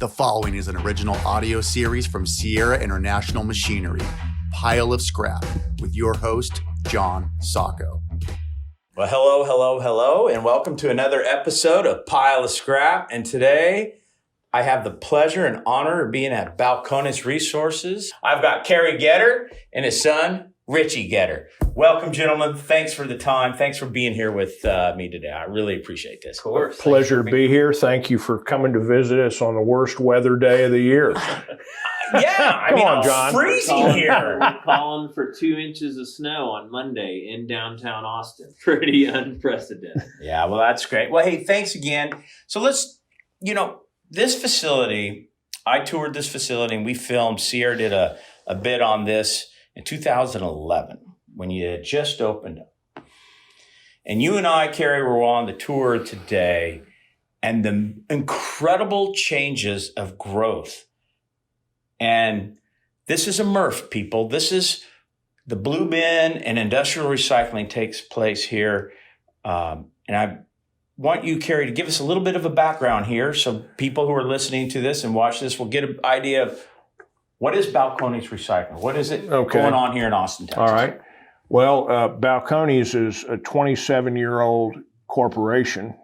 The following is an original audio series from Sierra International Machinery, Pile of Scrap, with your host, John Sacco. Well, hello, and welcome to another episode of Pile of Scrap. And today, I have the pleasure and honor of being at Balcones Resources. I've got Kerry Getter and his son, Richie Getter. Welcome, gentlemen. Thanks for the time. Thanks for being here with me today. I really appreciate this. Of course. Pleasure to be here. Thank you for coming to visit us on the worst weather day of the year. Come on, John. Freezing here. We're calling for 2 inches of snow on Monday in downtown Austin. Pretty unprecedented. Yeah, well, that's great. Well, hey, thanks again. So this facility, I toured this facility and we filmed. Sierra did a bit on this in 2011 when you had just opened up. And you and I, Kerry, were on the tour today, and the incredible changes of growth. And this is a MRF, people. This is the blue bin and industrial recycling takes place here. And I want you, Kerry, to give us a little bit of a background here so people who are listening to this and watch this will get an idea of what is Balcones Recycling? What is it going on here in Austin, Texas? All right. Well, Balcones is a 27-year-old corporation.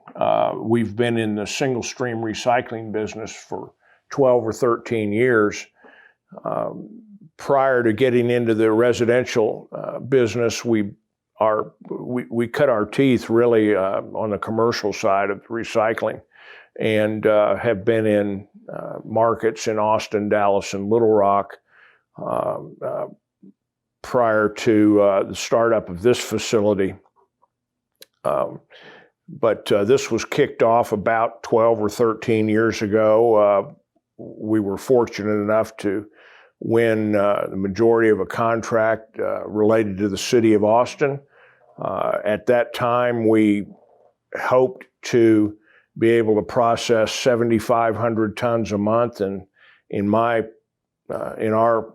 We've been in the single-stream recycling business for 12 or 13 years. Prior to getting into the residential business, we cut our teeth really on the commercial side of recycling, and have been in markets in Austin, Dallas, and Little Rock prior to the startup of this facility. But this was kicked off about 12 or 13 years ago. We were fortunate enough to win the majority of a contract related to the city of Austin. At that time, we hoped to be able to process 7,500 tons a month, and in our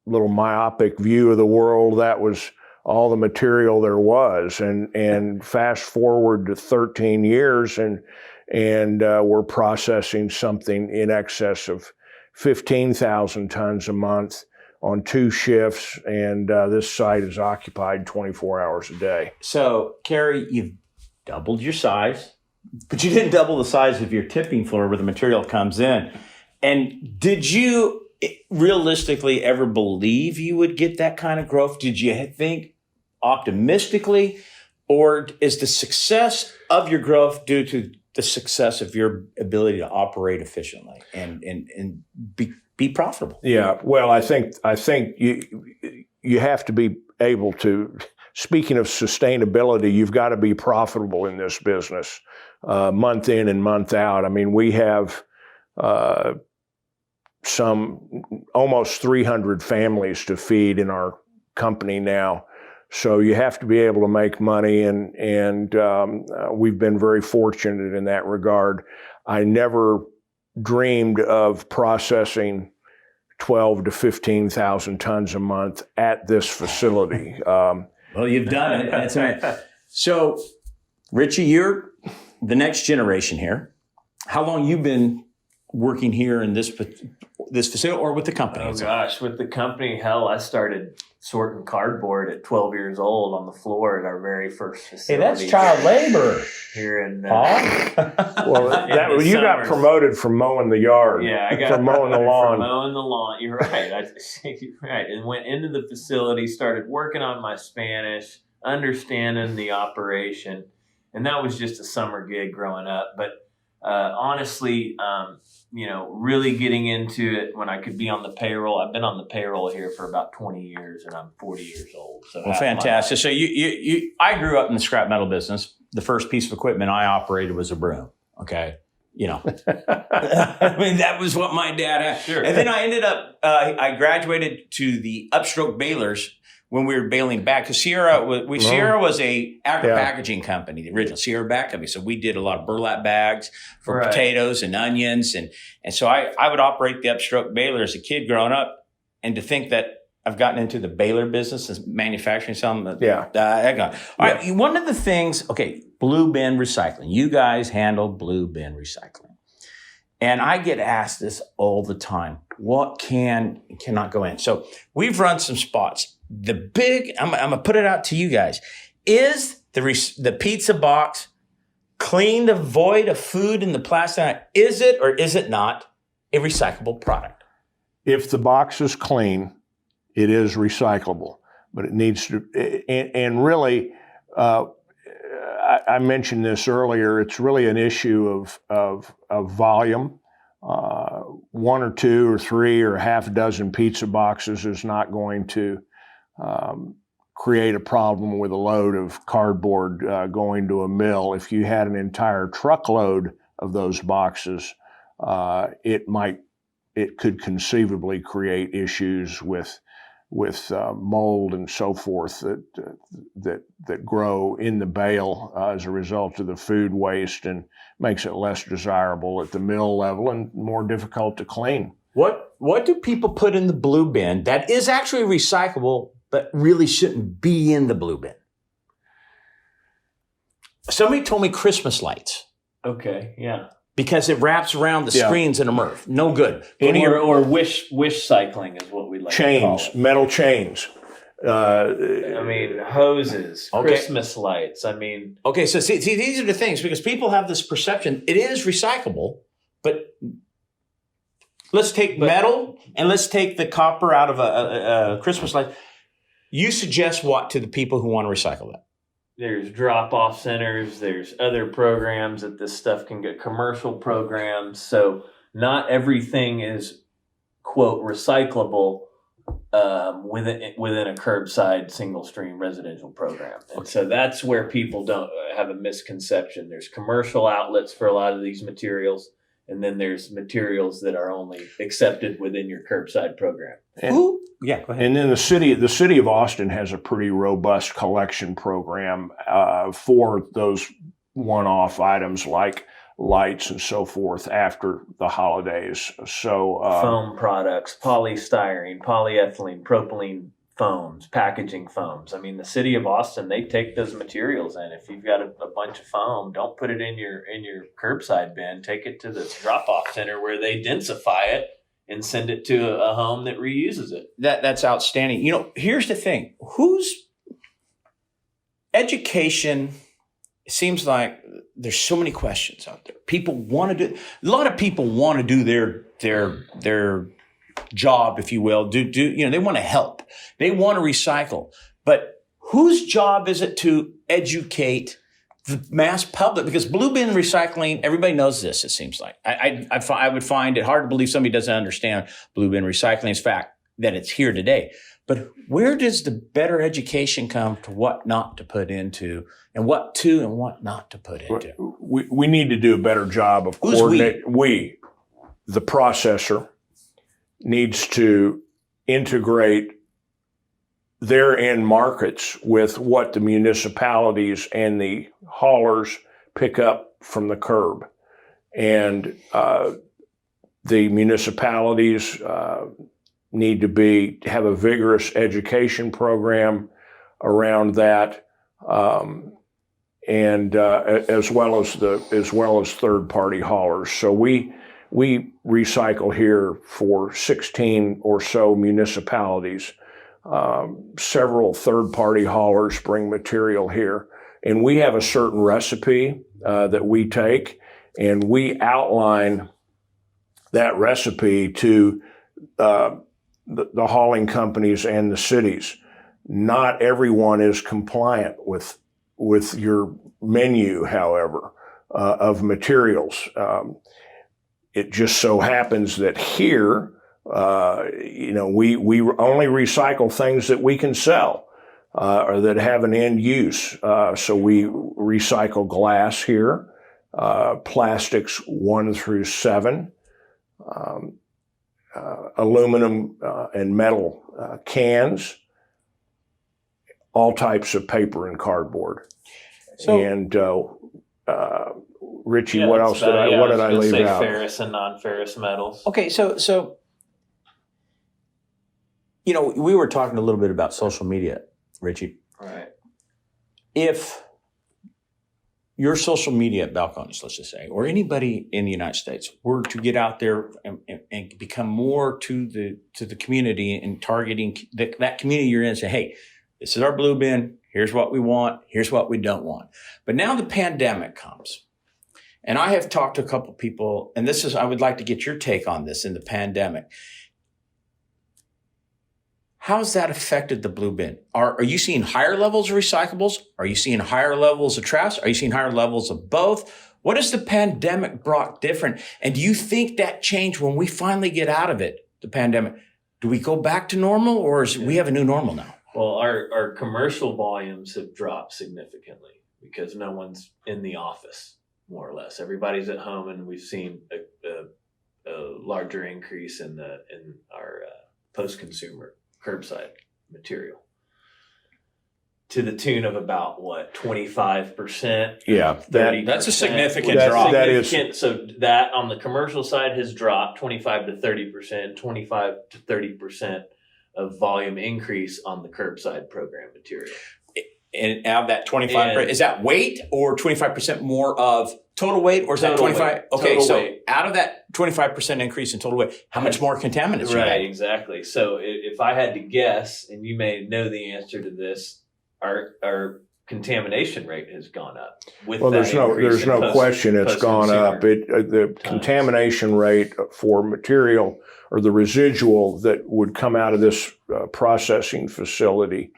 little myopic view of the world, that was all the material there was. And fast forward to 13 years, and we're processing something in excess of 15,000 tons a month on 2 shifts, and this site is occupied 24 hours a day. So, Kerry, you've doubled your size, but you didn't double the size of your tipping floor where the material comes in. And did you realistically ever believe you would get that kind of growth? Did you think optimistically, or is the success of your growth due to the success of your ability to operate efficiently and be profitable? Yeah, well, I think you have to be able to. Speaking of sustainability, you've got to be profitable in this business, month in and month out. I mean, we have some almost 300 families to feed in our company now. So you have to be able to make money, and we've been very fortunate in that regard. I never dreamed of processing 12 to 15,000 tons a month at this facility. Well, you've done it. That's right. So, Richie, you're the next generation here. How long you been working here in this facility or with the company? Oh, gosh. With the company, hell, I started sorting cardboard at 12 years old on the floor at our very first facility. Hey, that's child labor. Here in... Well, you got promoted from mowing the yard. Yeah, I got from mowing the lawn. From mowing the lawn. You're right. You're right. And went into the facility, started working on my Spanish, understanding the operation. And that was just a summer gig growing up. But honestly, really getting into it when I could be on the payroll. I've been on the payroll here for about 20 years, and I'm 40 years old. So well, fantastic. So I grew up in the scrap metal business. The first piece of equipment I operated was a broom. Okay. I mean, that was what my dad had. Sure. And then I ended up, I graduated to the upstroke balers when we were baling back, because Sierra was a agri-packaging company, the original Sierra bag company. So we did a lot of burlap bags for potatoes and onions. And so I would operate the upstroke baler as a kid growing up. And to think that I've gotten into the baler business and manufacturing something. Yeah. All right. One of the things, blue bin recycling. You guys handle blue bin recycling. And I get asked this all the time. What cannot go in? So we've run some spots. I'm going to put it out to you guys. Is the pizza box clean, devoid of food in the plastic? Is it or is it not a recyclable product? If the box is clean, it is recyclable, but it needs to, and really, I mentioned this earlier, it's really an issue of volume. One or two or three or half a dozen pizza boxes is not going to create a problem with a load of cardboard going to a mill. If you had an entire truckload of those boxes, it could conceivably create issues with mold and so forth that grow in the bale as a result of the food waste, and makes it less desirable at the mill level and more difficult to clean. What do people put in the blue bin that is actually recyclable but really shouldn't be in the blue bin? Somebody told me Christmas lights. Okay, yeah. Because it wraps around the screens in a MRF. No good. Or wish cycling is what we like to call it. Metal chains. Hoses, Christmas lights. Okay, so see, these are the things, because people have this perception it is recyclable, but let's take metal and let's take the copper out of a Christmas light. You suggest what to the people who want to recycle that? There's drop-off centers. There's other programs that this stuff can get, commercial programs. So not everything is, quote, recyclable within a curbside single-stream residential program. And so that's where people don't have a misconception. There's commercial outlets for a lot of these materials, and then there's materials that are only accepted within your curbside program. Go ahead. And then the city of Austin has a pretty robust collection program for those one-off items like lights and so forth after the holidays. So foam products, polystyrene, polyethylene, propylene foams, packaging foams. The city of Austin, they take those materials in. If you've got a bunch of foam, don't put it in your curbside bin. Take it to the drop-off center where they densify it and send it to a home that reuses it. That's outstanding. Here's the thing. Whose education, it seems like there's so many questions out there. A lot of people want to do their job, if you will. They want to help. They want to recycle. But whose job is it to educate the mass public? Because blue bin recycling, everybody knows this, it seems like. I would find it hard to believe somebody doesn't understand blue bin recycling's fact that it's here today. But where does the better education come to what not to put into and what to and what not to put into? We need to do a better job of coordinating. The processor, needs to integrate their end markets with what the municipalities and the haulers pick up from the curb. And the municipalities need to have a vigorous education program around that, and as well as third-party haulers. So we recycle here for 16 or so municipalities. Several third-party haulers bring material here, and we have a certain recipe that we take, and we outline that recipe to the hauling companies and the cities. Not everyone is compliant with your menu, however, of materials. It just so happens that here, we only recycle things that we can sell or that have an end use. So we recycle glass here, plastics 1 through 7, aluminum and metal cans, all types of paper and cardboard. Richie, what else did I leave out? Ferrous and non-ferrous metals. Okay, so we were talking a little bit about social media, Richie. Right. If your social media at Balcones, let's just say, or anybody in the United States were to get out there and become more to the community and targeting that community you're in and say, hey, this is our blue bin. Here's what we want. Here's what we don't want. But now the pandemic comes. And I have talked to a couple people, and I would like to get your take on this in the pandemic. How's that affected the blue bin? Are you seeing higher levels of recyclables? Are you seeing higher levels of trash? Are you seeing higher levels of both? What has the pandemic brought different? And do you think that changed when we finally get out of it, the pandemic? Do we go back to normal, or we have a new normal now? Well, our commercial volumes have dropped significantly because no one's in the office, more or less. Everybody's at home, and we've seen a larger increase in our post-consumer curbside material to the tune of about 25%. Yeah, 30%. That's a significant drop. That is. So that on the commercial side has dropped 25 to 30%, 25 to 30% of volume increase on the curbside program material. And out of that 25%, is that weight or 25% more of total weight, or is that 25? Okay, so weight. Out of that 25% increase in total weight, how much more contaminants? Right, exactly. So if I had to guess, and you may know the answer to this, our contamination rate has gone up. There's no question it's gone up. The contamination rate for material or the residual that would come out of this processing facility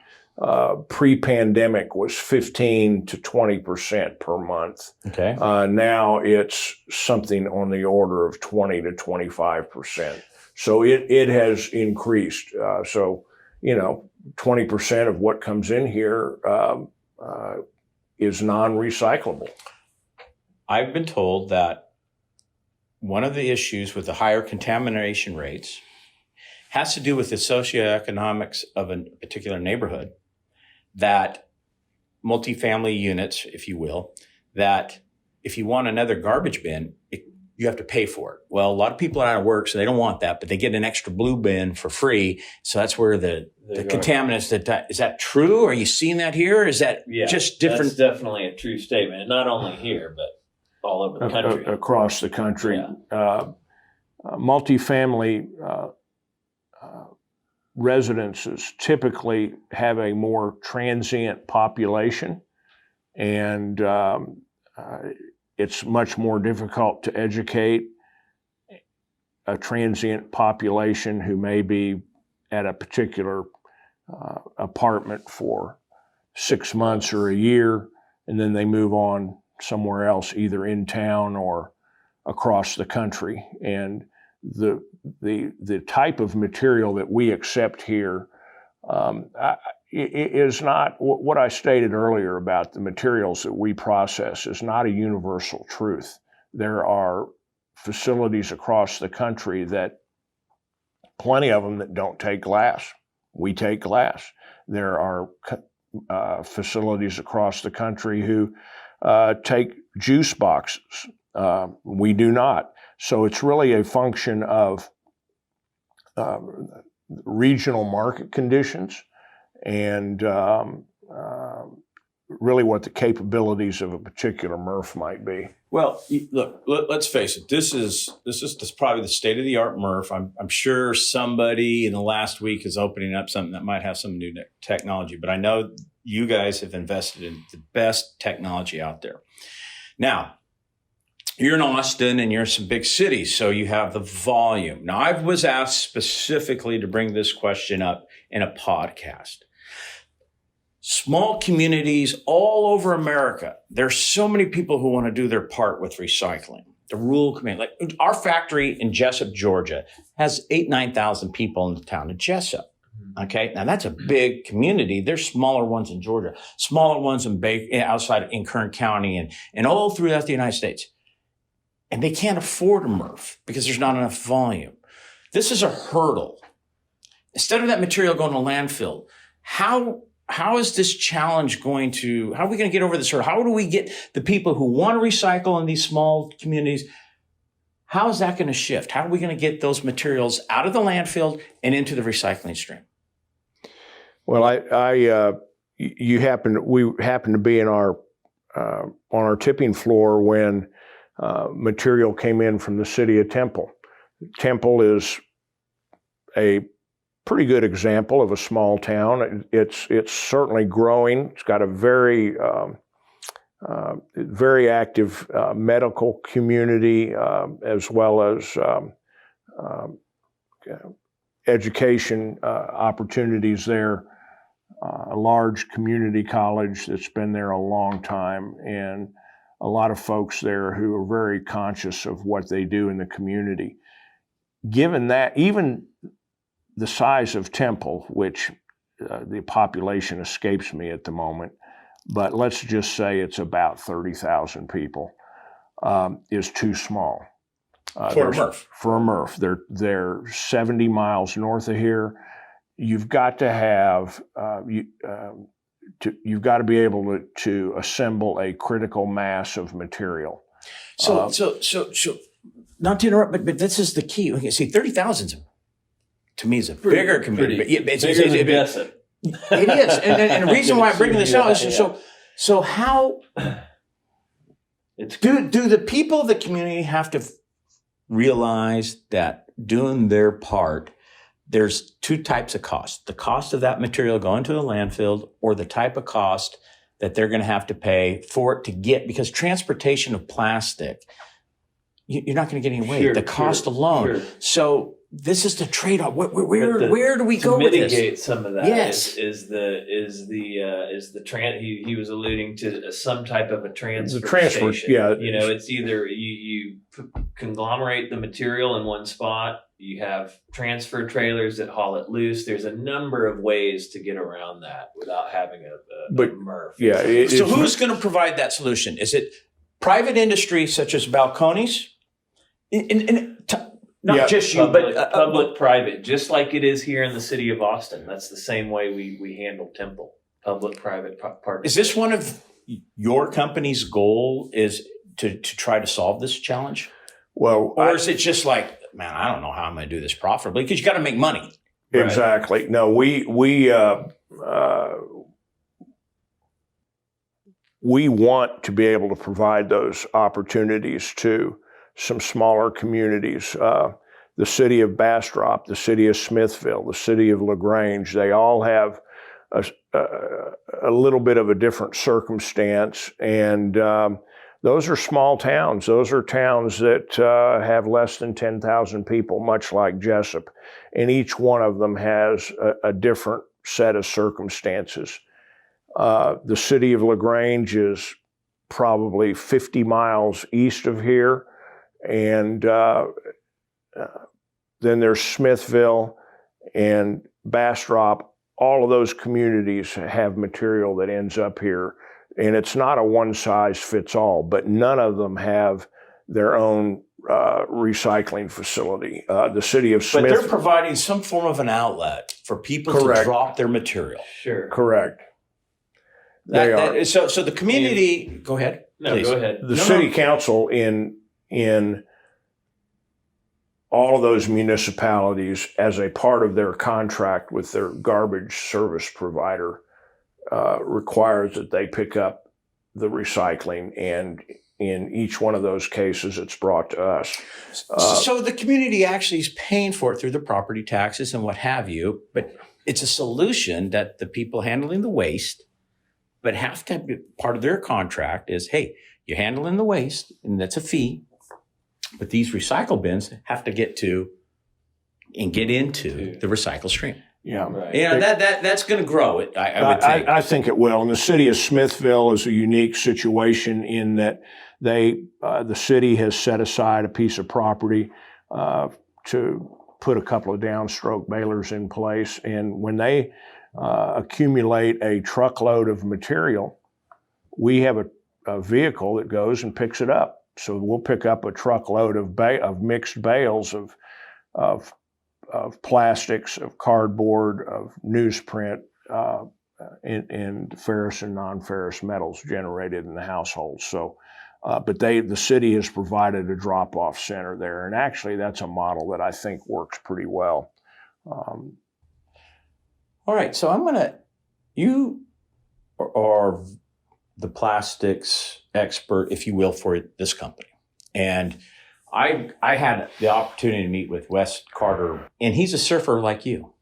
pre-pandemic was 15 to 20% per month. Okay. Now it's something on the order of 20 to 25%. So it has increased. 20% of what comes in here is non-recyclable. I've been told that one of the issues with the higher contamination rates has to do with the socioeconomics of a particular neighborhood, that multifamily units, if you will, that if you want another garbage bin, you have to pay for it. Well, a lot of people are out of work, so they don't want that, but they get an extra blue bin for free. So that's where the contaminants, is that true? Are you seeing that here? Is that just different? That's definitely a true statement. And not only here, but all over the country. Across the country. Yeah. Multifamily residences typically have a more transient population, and it's much more difficult to educate a transient population who may be at a particular apartment for 6 months or a year, and then they move on somewhere else, either in town or across the country. And the type of material that we accept here is not what I stated earlier about the materials that we process is not a universal truth. There are facilities across the country that plenty of them that don't take glass. We take glass. There are facilities across the country who take juice boxes. We do not. So it's really a function of regional market conditions and really what the capabilities of a particular MRF might be. Well, look, let's face it. This is probably the state of the art MRF. I'm sure somebody in the last week is opening up something that might have some new technology, but I know you guys have invested in the best technology out there. Now, you're in Austin and you're in some big cities, so you have the volume. Now, I was asked specifically to bring this question up in a podcast. Small communities all over America, there's so many people who want to do their part with recycling. The rural community, like our factory in Jessup, Georgia, has 9,000 people in the town of Jessup. Okay, now that's a big community. There's smaller ones in Georgia, smaller ones outside in Kern County and all throughout the United States. And they can't afford a MRF because there's not enough volume. This is a hurdle. Instead of that material going to landfill, how is this challenge how are we going to get over this hurdle? How do we get the people who want to recycle in these small communities? How is that going to shift? How are we going to get those materials out of the landfill and into the recycling stream? Well, we happen to be in our our tipping floor when material came in from the city of Temple. Temple is a pretty good example of a small town. It's certainly growing. It's got a very very active medical community, as well as education opportunities there. A large community college that's been there a long time, and a lot of folks there who are very conscious of what they do in the community. Given that, even the size of Temple, which the population escapes me at the moment, but let's just say it's about 30,000 people, is too small. For a MRF. For a MRF. They're 70 miles north of here. You've got to have, you've got to be able to assemble a critical mass of material. So not to interrupt, but this is the key. Okay, see, 30,000 to me is a bigger community. Bigger than Jessup. It is, and the reason why I'm bringing this out is so how do the people of the community have to realize that doing their part? There's two types of cost: the cost of that material going to the landfill, or the type of cost that they're going to have to pay for it to get, because transportation of plastic, you're not going to get any weight. The cost alone. Sure. So this is the trade-off. Where do we go with this? To mitigate some of that, yes, is the he was alluding to some type of a transfer station. Yeah, it's either you conglomerate the material in one spot. You have transfer trailers that haul it loose. There's a number of ways to get around that without having a MRF. Yeah. So who's going to provide that solution? Is it private industry such as Balcones? Not just you, but public-private, just like it is here in the city of Austin. That's the same way we handle Temple, public-private partnership. Is this one of your company's goal, is to try to solve this challenge? Well, or is it just like, man, I don't know how I'm going to do this profitably, because you got to make money. Exactly. Right. No, we want to be able to provide those opportunities to some smaller communities. The city of Bastrop, the city of Smithville, the city of LaGrange, they all have a little bit of a different circumstance. And those are small towns. Those are towns that have less than 10,000 people, much like Jessup. And each one of them has a different set of circumstances. The city of LaGrange is probably 50 miles east of here. And then there's Smithville and Bastrop. All of those communities have material that ends up here. And it's not a one-size-fits-all, but none of them have their own recycling facility. The city of Smith... But they're providing some form of an outlet for people to drop their material. Sure. Correct. So the community... Go ahead. No, please. Go ahead. The city council in all of those municipalities, as a part of their contract with their garbage service provider, requires that they pick up the recycling, and in each one of those cases, it's brought to us. So the community actually is paying for it through the property taxes and what have you, but it's a solution that the people handling the waste, but have to be part of their contract is, hey, you're handling the waste, and that's a fee, but these recycle bins have to get to and get into the recycle stream. Yeah, right. That's going to grow. I would think. I think it will. And the city of Smithville is a unique situation in that the city has set aside a piece of property to put a couple of downstroke balers in place, and when they accumulate a truckload of material, we have a vehicle that goes and picks it up. So we'll pick up a truckload of mixed bales of plastics, of cardboard, of newsprint, and ferrous and non-ferrous metals generated in the household. So, but the city has provided a drop-off center there, and actually that's a model that I think works pretty well. All right, so you are the plastics expert, if you will, for this company. And I had the opportunity to meet with Wes Carter, and he's a surfer like you.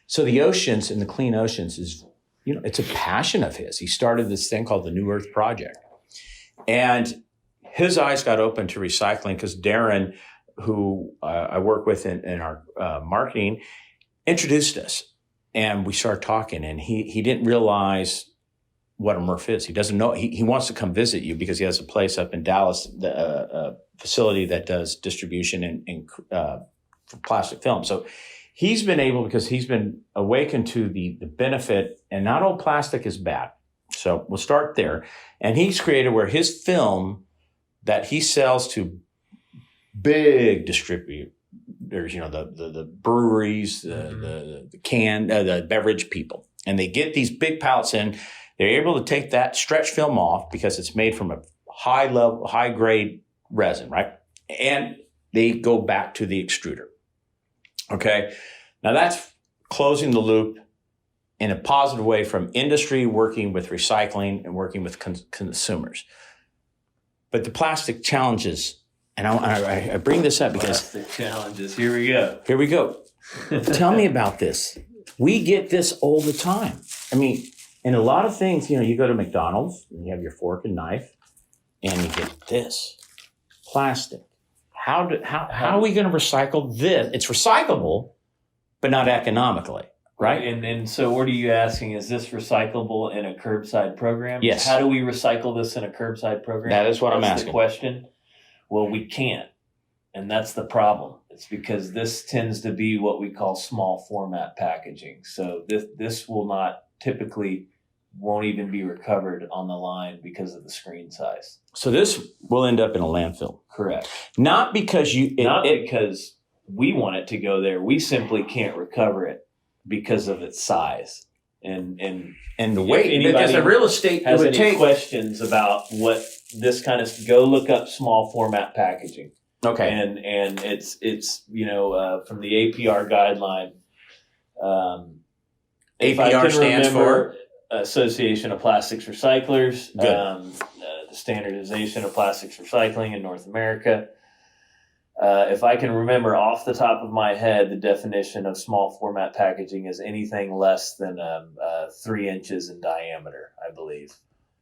So the oceans and the clean oceans is, it's a passion of his. He started this thing called the New Earth Project. And his eyes got open to recycling because Darren, who I work with in our marketing, introduced us. And we started talking, and he didn't realize what a MRF is. He doesn't know. He wants to come visit you because he has a place up in Dallas, a facility that does distribution for plastic film. So he's been able, because he's been awakened to the benefit, and not all plastic is bad. So we'll start there. And he's created where his film that he sells to big distributors, the breweries, the beverage people, and they get these big pallets in. They're able to take that stretch film off because it's made from a high grade resin, right? And they go back to the extruder. Okay. Now that's closing the loop in a positive way from industry working with recycling and working with consumers. But the plastic challenges, and I bring this up because plastic challenges. Here we go. Here we go. Tell me about this. We get this all the time. I mean, in a lot of things, you go to McDonald's and you have your fork and knife, and you get this plastic. How are we going to recycle this? It's recyclable, but not economically, right? And so what are you asking? Is this recyclable in a curbside program? Yes. How do we recycle this in a curbside program? That is what I'm That's asking. the question. Well, we can't. And that's the problem. It's because this tends to be what we call small format packaging. So this will not typically won't even be recovered on the line because of the screen size. So this will end up in a landfill. Correct. Not because because we want it to go there. We simply can't recover it because of its size. And the weight, because the real estate has would any take questions about what this kind of, go look up small format packaging. Okay. And it's from the APR guideline. APR stands for Association of Plastics Recyclers. Good. The standardization of plastics recycling in North America. If I can remember off the top of my head, the definition of small format packaging is anything less than 3 inches in diameter, I believe.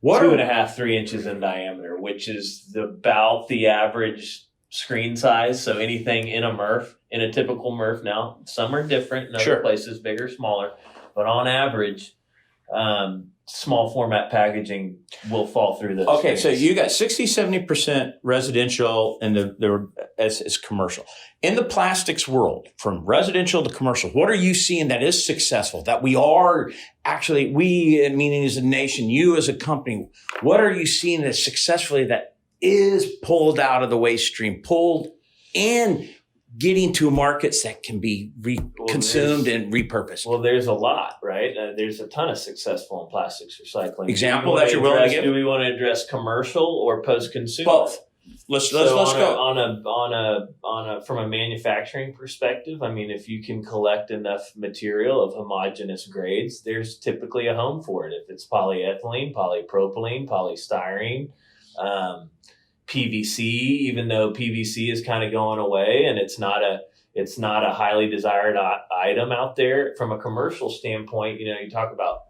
2.5, 3 inches in diameter, which is about the average screen size. So anything in a MRF, in a typical MRF, now some are different in other places, bigger, smaller, but on average, small format packaging will fall through those. Okay, screens. so you got 60-70% residential and it's commercial. In the plastics world, from residential to commercial, what are you seeing that is successful? That we are actually, meaning as a nation, you as a company, what are you seeing that successfully that is pulled out of the waste stream, pulled and getting to markets that can be consumed and repurposed? Well, there's a lot, right? There's a ton of successful in plastics recycling. Example that you're willing to give? Do we want to address commercial or post-consumer? Both. Let's go. On a from a manufacturing perspective, I mean, if you can collect enough material of homogeneous grades, there's typically a home for it. If it's polyethylene, polypropylene, polystyrene, PVC, even though PVC is kind of going away and it's not a highly desired item out there. From a commercial standpoint, you talk about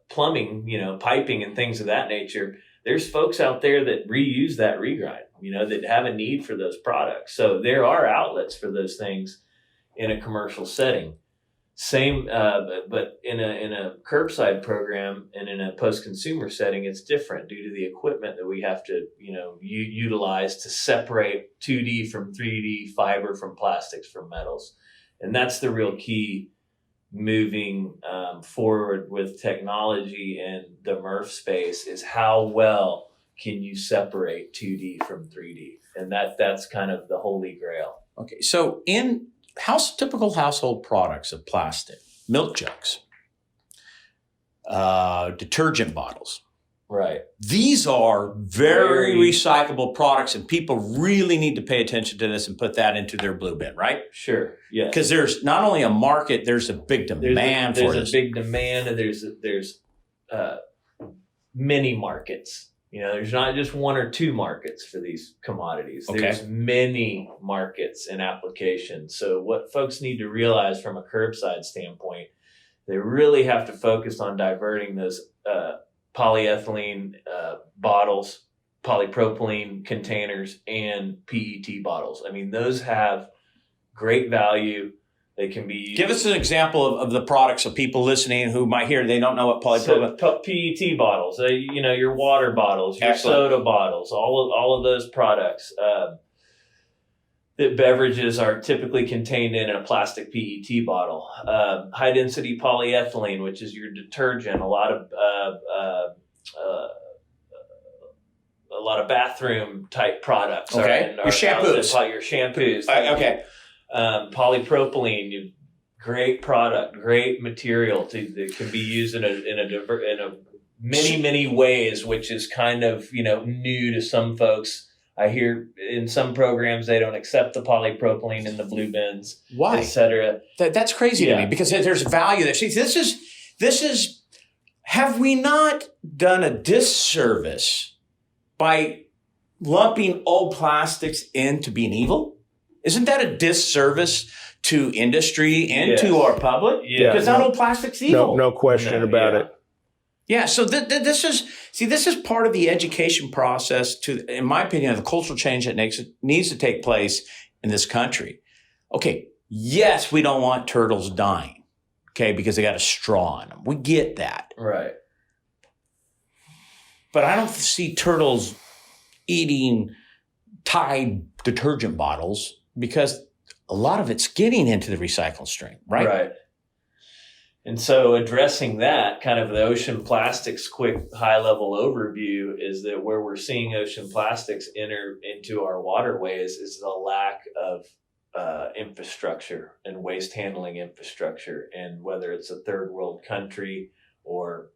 plumbing, piping and things of that nature. There's folks out there that reuse that regrind, that have a need for those products. So there are outlets for those things in a commercial setting. Same, but in a curbside program and in a post-consumer setting, it's different due to the equipment that we have to, utilize to separate 2D from 3D, fiber from plastics from metals. And that's the real key moving forward with technology and the MRF space is how well can you separate 2D from 3D? And that's kind of the holy grail. Okay, so in typical household products of plastic, milk jugs, detergent bottles. Right. These are very recyclable products, and people really need to pay attention to this and put that into their blue bin, right? Sure. Yeah. Because there's not only a market, there's a big demand for this. There's a big demand, and there's many markets. There's not just one or two markets for these commodities. Okay. There's many markets and applications. So what folks need to realize from a curbside standpoint, they really have to focus on diverting those polyethylene bottles, polypropylene containers, and PET bottles. I mean, those have great value. They can be used. Give us an example of the products of people listening who might hear they don't know what polypropylene. So, PET bottles, your water bottles, your Excellent. soda bottles, all of those products. That beverages are typically contained in a plastic PET bottle. High density polyethylene, which is your detergent. A lot of bathroom type products. Okay. Your shampoos. Your shampoos. Okay. Polypropylene, great product, great material that can be used in a many ways, which is kind of new to some folks. I hear in some programs they don't accept the polypropylene in the blue bins, Why? et cetera. That's crazy to me because there's value there. See, this is. Have we not done a disservice by lumping old plastics into being evil? Isn't that a disservice to industry and to our public? Yeah. Because not old plastic's evil. No question about it. Yeah. So this is part of the education process in my opinion, the cultural change that needs to take place in this country. Okay. Yes, we don't want turtles dying. Okay. Because they got a straw in them. We get that. Right. But I don't see turtles eating Tide detergent bottles because a lot of it's getting into the recycling stream, right? Right. And so addressing that, kind of the ocean plastics quick high-level overview, is that where we're seeing ocean plastics enter into our waterways is the lack of infrastructure and waste handling infrastructure. And whether it's a third world country or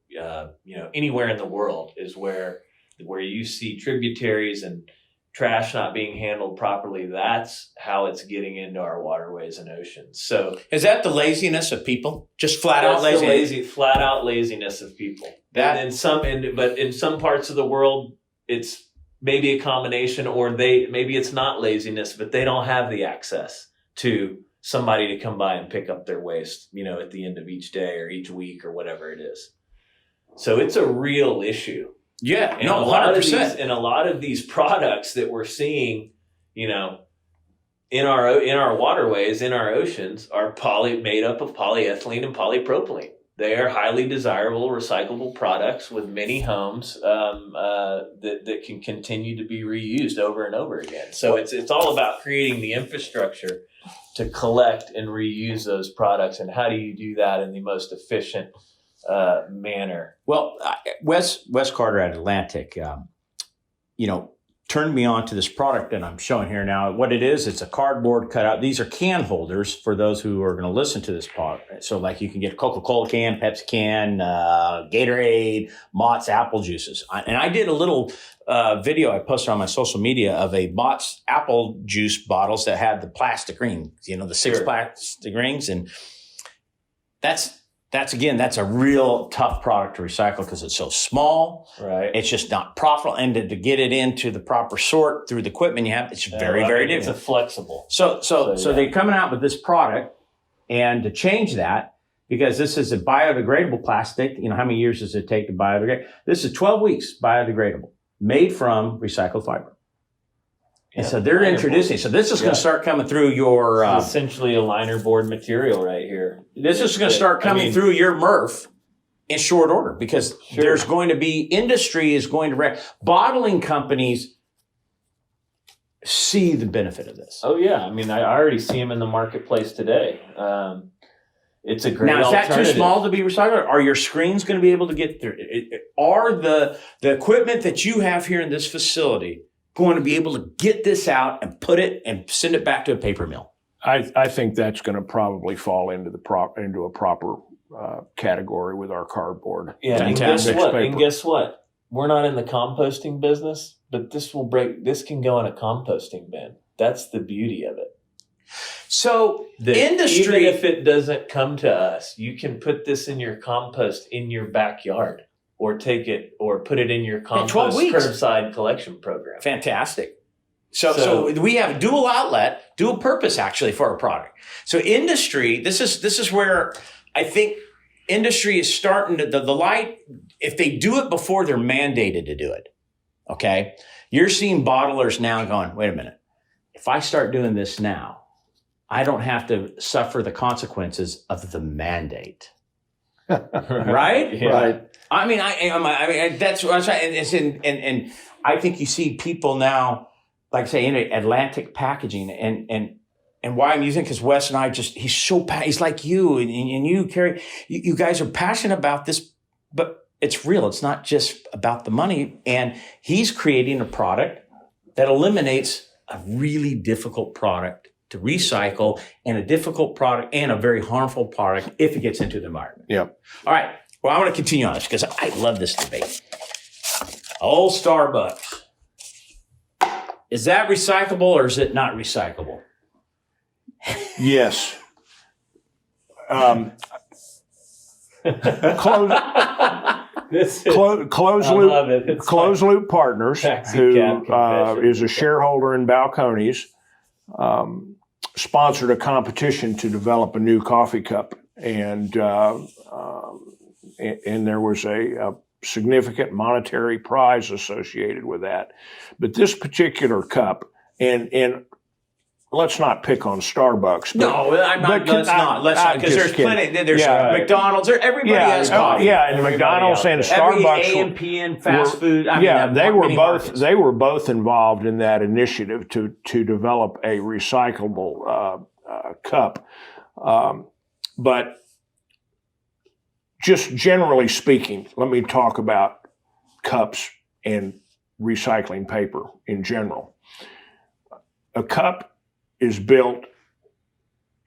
anywhere in the world is where you see tributaries and trash not being handled properly. That's how it's getting into our waterways and oceans. So is that the laziness of people? Just flat out laziness? Flat out laziness of people. But in some parts of the world, it's maybe a combination, or maybe it's not laziness, but they don't have the access to somebody to come by and pick up their waste, at the end of each day or each week or whatever it is. So it's a real issue. Yeah, And 100%. And a lot of these products that we're seeing, in our waterways, in our oceans, are made up of polyethylene and polypropylene. They are highly desirable, recyclable products with many homes that can continue to be reused over and over again. So it's all about creating the infrastructure to collect and reuse those products. And how do you do that in the most efficient manner? Well, Wes Carter at Atlantic, turned me on to this product that I'm showing here now. What it is, it's a cardboard cutout. These are can holders for those who are going to listen to this product. So like you can get a Coca-Cola can, Pepsi can, Gatorade, Mott's apple juices. And I did a little video I posted on my social media of a Mott's apple juice bottles that had the plastic rings, the 6 plastic rings. And that's a real tough product to recycle because it's so small. Right. It's just not profitable. And to get it into the proper sort through the equipment you have, it's very difficult. It's flexible. So they're coming out with this product, and to change that, because this is a biodegradable plastic, how many years does it take to biodegrade? This is 12 weeks biodegradable, made from recycled fiber. And so they're introducing. So this is going to start coming through your. It's essentially a liner board material right here. This is going to start coming through your MRF in short order because there's going to be industry is going to bottling companies see the benefit of this. Oh yeah, I already see them in the marketplace today. It's a great. Now, is that alternative. too small to be recycled? Are your screens going to be able to get through? Are the equipment that you have here in this facility going to be able to get this out and put it and send it back to a paper mill? I think that's going to probably fall into a proper category with our cardboard. Yeah, and guess what? We're not in the composting business, but this can go in a composting bin. That's the beauty of it. So industry, even if it doesn't come to us, you can put this in your compost in your backyard. or take it or put it in your 12 compost weeks. curbside collection program. Fantastic. So we have dual outlet, dual purpose actually for our product. So industry, this is where I think industry is starting to, the light, if they do it before they're mandated to do it, okay? You're seeing bottlers now going, wait a minute, if I start doing this now, I don't have to suffer the consequences of the mandate. Right? Yeah. Right. I mean, that's what I'm saying. And I think you see people now, like say in Atlantic Packaging, and why I'm using it because Wes and I he's like you and you, Kerry, you guys are passionate about this, but it's real. It's not just about the money. And he's creating a product that eliminates a really difficult product to recycle and a difficult product and a very harmful product if it gets into the environment. Yep. All right. Well, I want to continue on this because I love this debate. Old Starbucks. Is that recyclable or is it not recyclable? Yes. Closed Loop Partners, Taxi who cab confession. is a shareholder in Balcones, sponsored a competition to develop a new coffee cup, and there was a significant monetary prize associated with that. But this particular cup, and let's not pick on Starbucks. But, No, I'm not. Let's not. Because there's plenty. There's McDonald's. Everybody has coffee. And McDonald's and Starbucks. Every A&P fast food. They were both involved in that initiative to develop a recyclable cup. But just generally speaking, let me talk about cups and recycling paper in general. A cup is built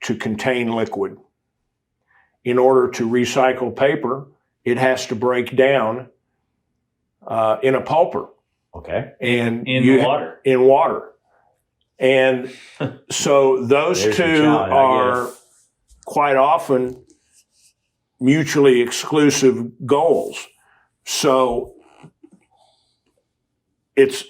to contain liquid. In order to recycle paper, it has to break down in a pulper. Okay. And In water. In water. And so those There's the two challenge, I are guess. quite often mutually exclusive goals. So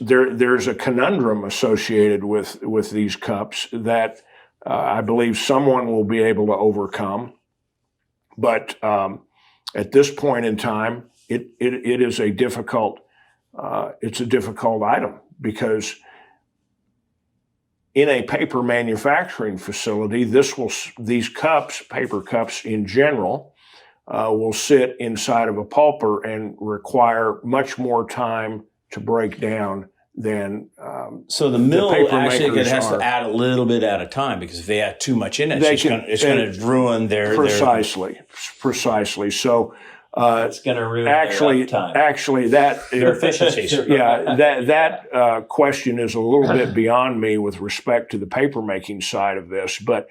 there's a conundrum associated with these cups that I believe someone will be able to overcome. But at this point in time, it is a difficult item, because in a paper manufacturing facility, these cups, paper cups in general, will sit inside of a pulper and require much more time to break down than So the mill paper actually makers has are. to add a little bit at a time, because if they add too much in it, They it's can- going to ruin their precisely. So It's going to ruin actually their uptime. their efficiencies. that question is a little bit beyond me with respect to the paper making side of this, but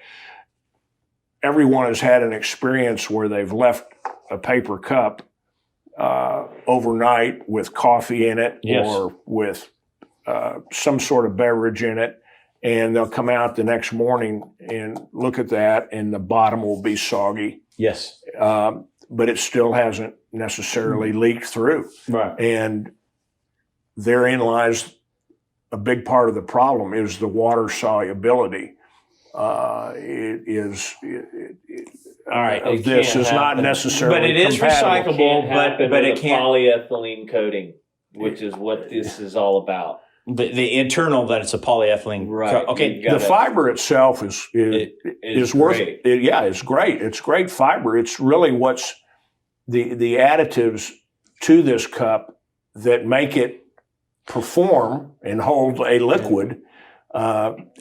everyone has had an experience where they've left a paper cup overnight with coffee in it, Yes. or with some sort of beverage in it, and they'll come out the next morning and look at that, and the bottom will be soggy, Yes. but it still hasn't necessarily leaked through. Right. And therein lies a big part of the problem, is the water solubility. All right. It This can't is not happen. necessarily But it is compatible. recyclable. But it with a can't- polyethylene coating, which is what this is all about. The internal, that it's a polyethylene. Right. Okay. You got The fiber itself is It's worth great. it. Yeah, it's great. It's great fiber. It's really what's the additives to this cup that make it perform and hold a liquid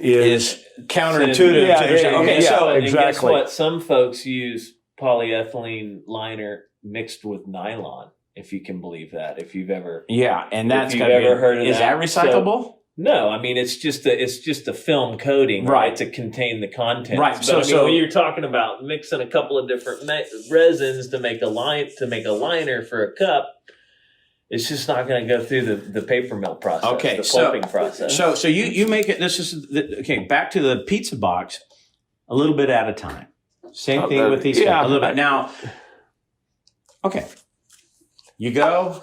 is counterintuitive. Yeah, to their- yeah, okay. yeah. So and guess exactly. what? Some folks use polyethylene liner mixed with nylon, if you can believe that. If you've ever yeah, and that's If you've gotta be- ever heard of is that. that recyclable? No, I mean it's just a film coating, Right. to contain the contents. Right, But so- I mean, so- when you're talking about mixing a couple of different resins to make a liner for a cup, it's just not going to go through the paper mill process, Okay, the so- pulping process. So you make it. This is okay. Back to the pizza box, a little bit at a time. Same thing with these. Yeah, a little bit now. Okay. You go.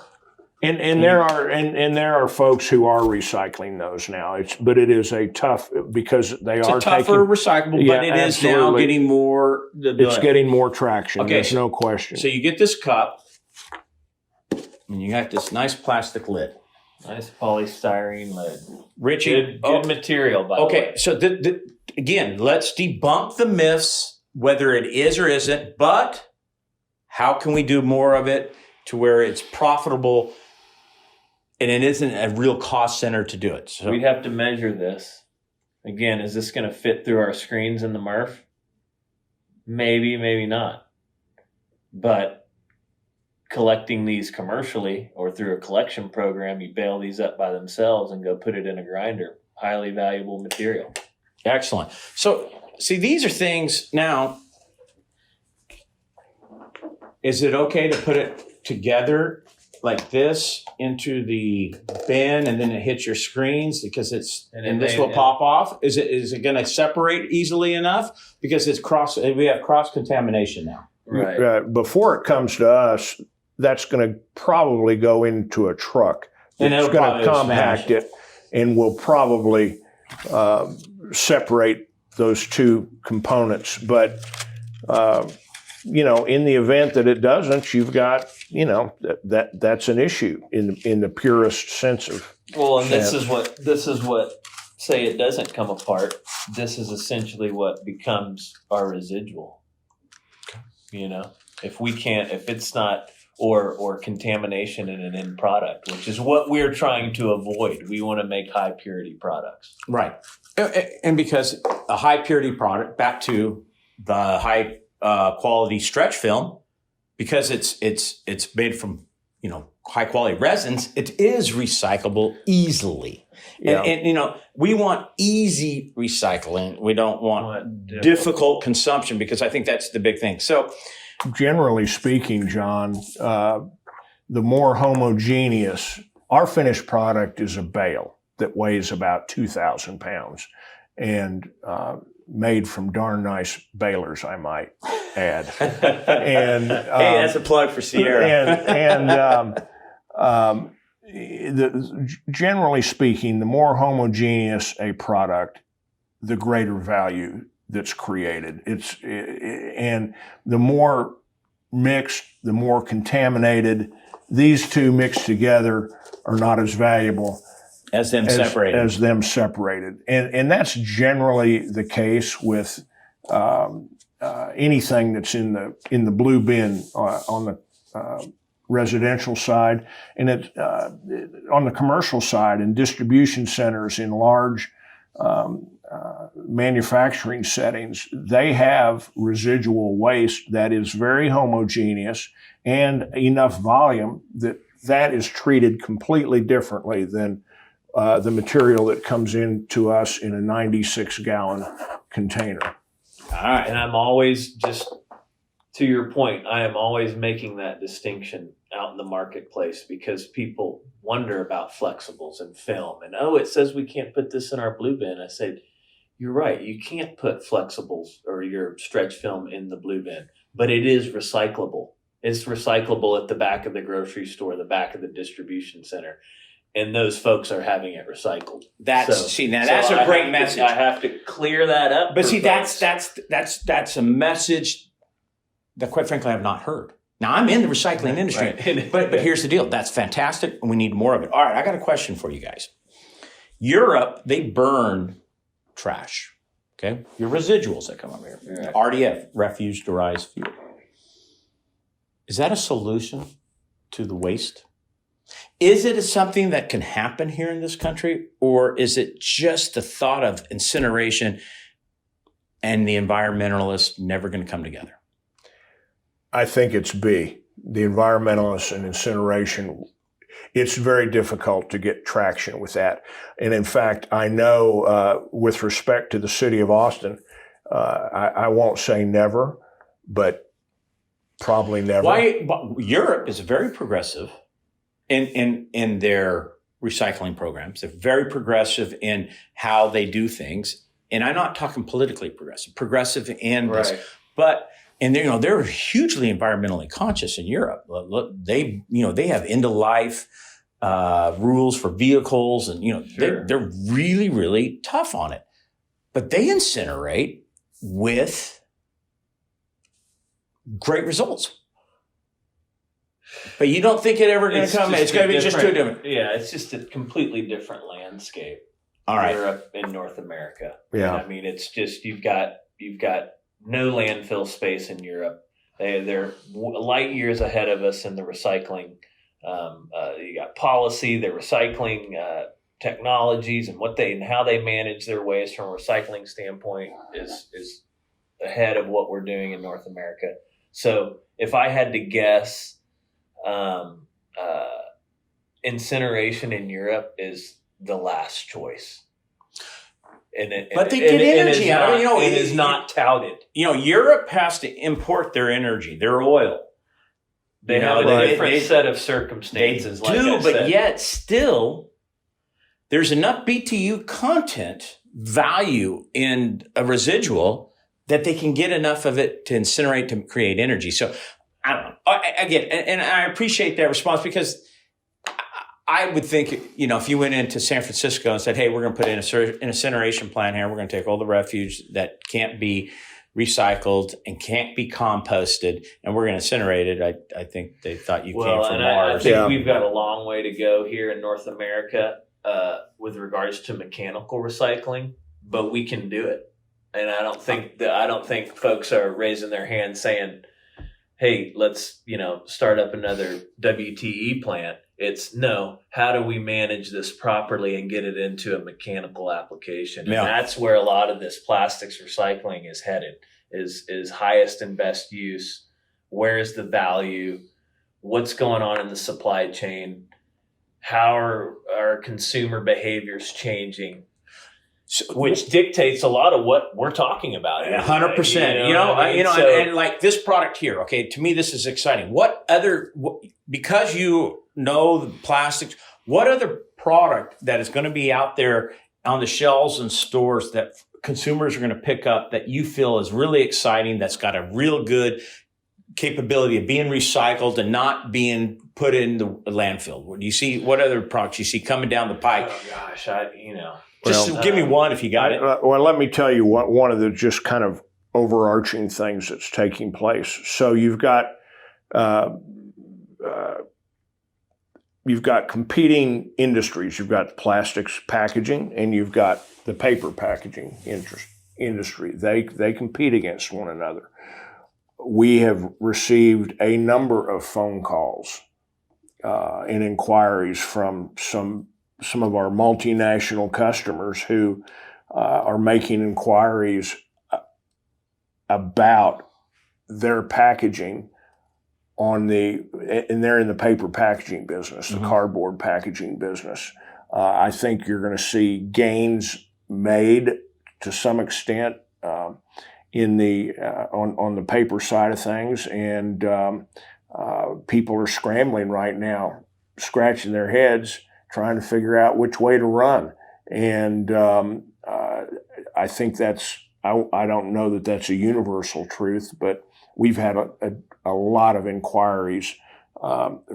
And there are folks who are recycling those now. But it is a tough, because It's a tougher recyclable, but it is now getting more. It's getting more traction. Okay. There's no question. So you get this cup, and you got this nice plastic lid. Nice polystyrene lid. Richie, good material, by the way. Okay, so again, let's debunk the myths, whether it is or isn't, but how can we do more of it to where it's profitable and it isn't a real cost center to do it? So we'd have to measure this. Again, is this going to fit through our screens in the MRF? Maybe, maybe not. But collecting these commercially or through a collection program, you bale these up by themselves and go put it in a grinder. Highly valuable material. Excellent. So, see, these are things now. Is it okay to put it together like this into the bin and then it hits your screens because and this will pop off? Is it going to separate easily enough? Because we have cross contamination now. Right. Before it comes to us, that's going to probably go into a truck. And it's going to compact it and will probably separate those two components. But, in the event that it doesn't, you've got, that's an issue in the purest sense of. Well, and this is what, say it doesn't come apart. This is essentially what becomes our residual. If it's not, or contamination in an end product, which is what we're trying to avoid. We want to make high purity products. Right. And because a high purity product, back to the high quality stretch film, because it's made from, high quality resins, it is recyclable easily. Yeah. And we want easy recycling. We don't want difficult consumption, because I think that's the big thing. So, generally speaking, John, the more homogeneous, our finished product is a bale that weighs about 2,000 pounds and made from darn nice balers, I might add. And hey, that's a plug for Sierra. Generally speaking, the more homogeneous a product, the greater value that's created. And the more mixed, the more contaminated. These two mixed together are not as valuable as them separated. And that's generally the case with anything that's in the blue bin on the residential side, and on the commercial side, in distribution centers, in large manufacturing settings, they have residual waste that is very homogeneous and enough volume that is treated completely differently than the material that comes in to us in a 96-gallon container. All right. And I'm always, just to your point, I am always making that distinction out in the marketplace, because people wonder about flexibles and film and, it says we can't put this in our blue bin. I said, you're right. You can't put flexibles or your stretch film in the blue bin, but it is recyclable. It's recyclable at the back of the grocery store, the back of the distribution center. And those folks are having it recycled. That's a great message. I have to clear that up. But see, that's a message that, quite frankly, I have not heard. Now, I'm in the recycling industry, right. but here's the deal. That's fantastic, and we need more of it. All right, I got a question for you guys. Europe, they burn trash, okay? Your residuals that come over here. Yeah. RDF, refuse derived fuel. Is that a solution to the waste? Is it something that can happen here in this country, or is it just the thought of incineration and the environmentalists never going to come together? I think it's B, the environmentalists and incineration. It's very difficult to get traction with that. And in fact, I know with respect to the city of Austin, I won't say never, but probably never. Why? Europe is very progressive in their recycling programs. They're very progressive in how they do things. And I'm not talking politically progressive in this, but And they're hugely environmentally conscious in Europe. They have end of life rules for vehicles, and they're really, really tough on it. But they incinerate with great results. But you don't think it ever going to come? It's going to be just too different. Yeah, it's just a completely different landscape. All right. Europe and North America. Yeah. And I mean, it's just you've got no landfill space in Europe. They're light years ahead of us in the recycling. You got policy, the recycling technologies, and how they manage their waste from a recycling standpoint is ahead of what we're doing in North America. So if I had to guess, incineration in Europe is the last choice. But they get energy out of it. It is not touted. Europe has to import their energy, their oil. They have a different set of circumstances. They do, but yet still, there's enough BTU content value in a residual that they can get enough of it to incinerate to create energy. So I don't know. Again, and I appreciate that response, because I would think, if you went into San Francisco and said, hey, we're going to put in an incineration plant here, we're going to take all the refuse that can't be recycled and can't be composted, and we're going to incinerate it, I think they thought you came from Mars. I think we've got a long way to go here in North America with regards to mechanical recycling, but we can do it. And I don't think folks are raising their hands saying, hey, let's, start up another WTE plant. It's no, how do we manage this properly and get it into a mechanical application? Yeah. And that's where a lot of this plastics recycling is headed, is highest and best use. Where is the value? What's going on in the supply chain? How are our consumer behaviors changing? Which dictates a lot of what we're talking about. 100%. And like this product here, okay, to me, this is exciting. Because you know the plastics, what other product that is going to be out there on the shelves and stores that consumers are going to pick up that you feel is really exciting, that's got a real good capability of being recycled and not being put in the landfill? What other products you see coming down the pike? Oh gosh, give me one if you got it. Well, let me tell you one of the just kind of overarching things that's taking place. So you've got competing industries. You've got plastics packaging, and you've got the paper packaging industry. They compete against one another. We have received a number of phone calls and inquiries from some of our multinational customers who are making inquiries about their packaging and they're in the paper packaging business, the cardboard packaging business. I think you're going to see gains made to some extent in on the paper side of things, and people are scrambling right now, scratching their heads, trying to figure out which way to run. And I think I don't know that that's a universal truth, but we've had a lot of inquiries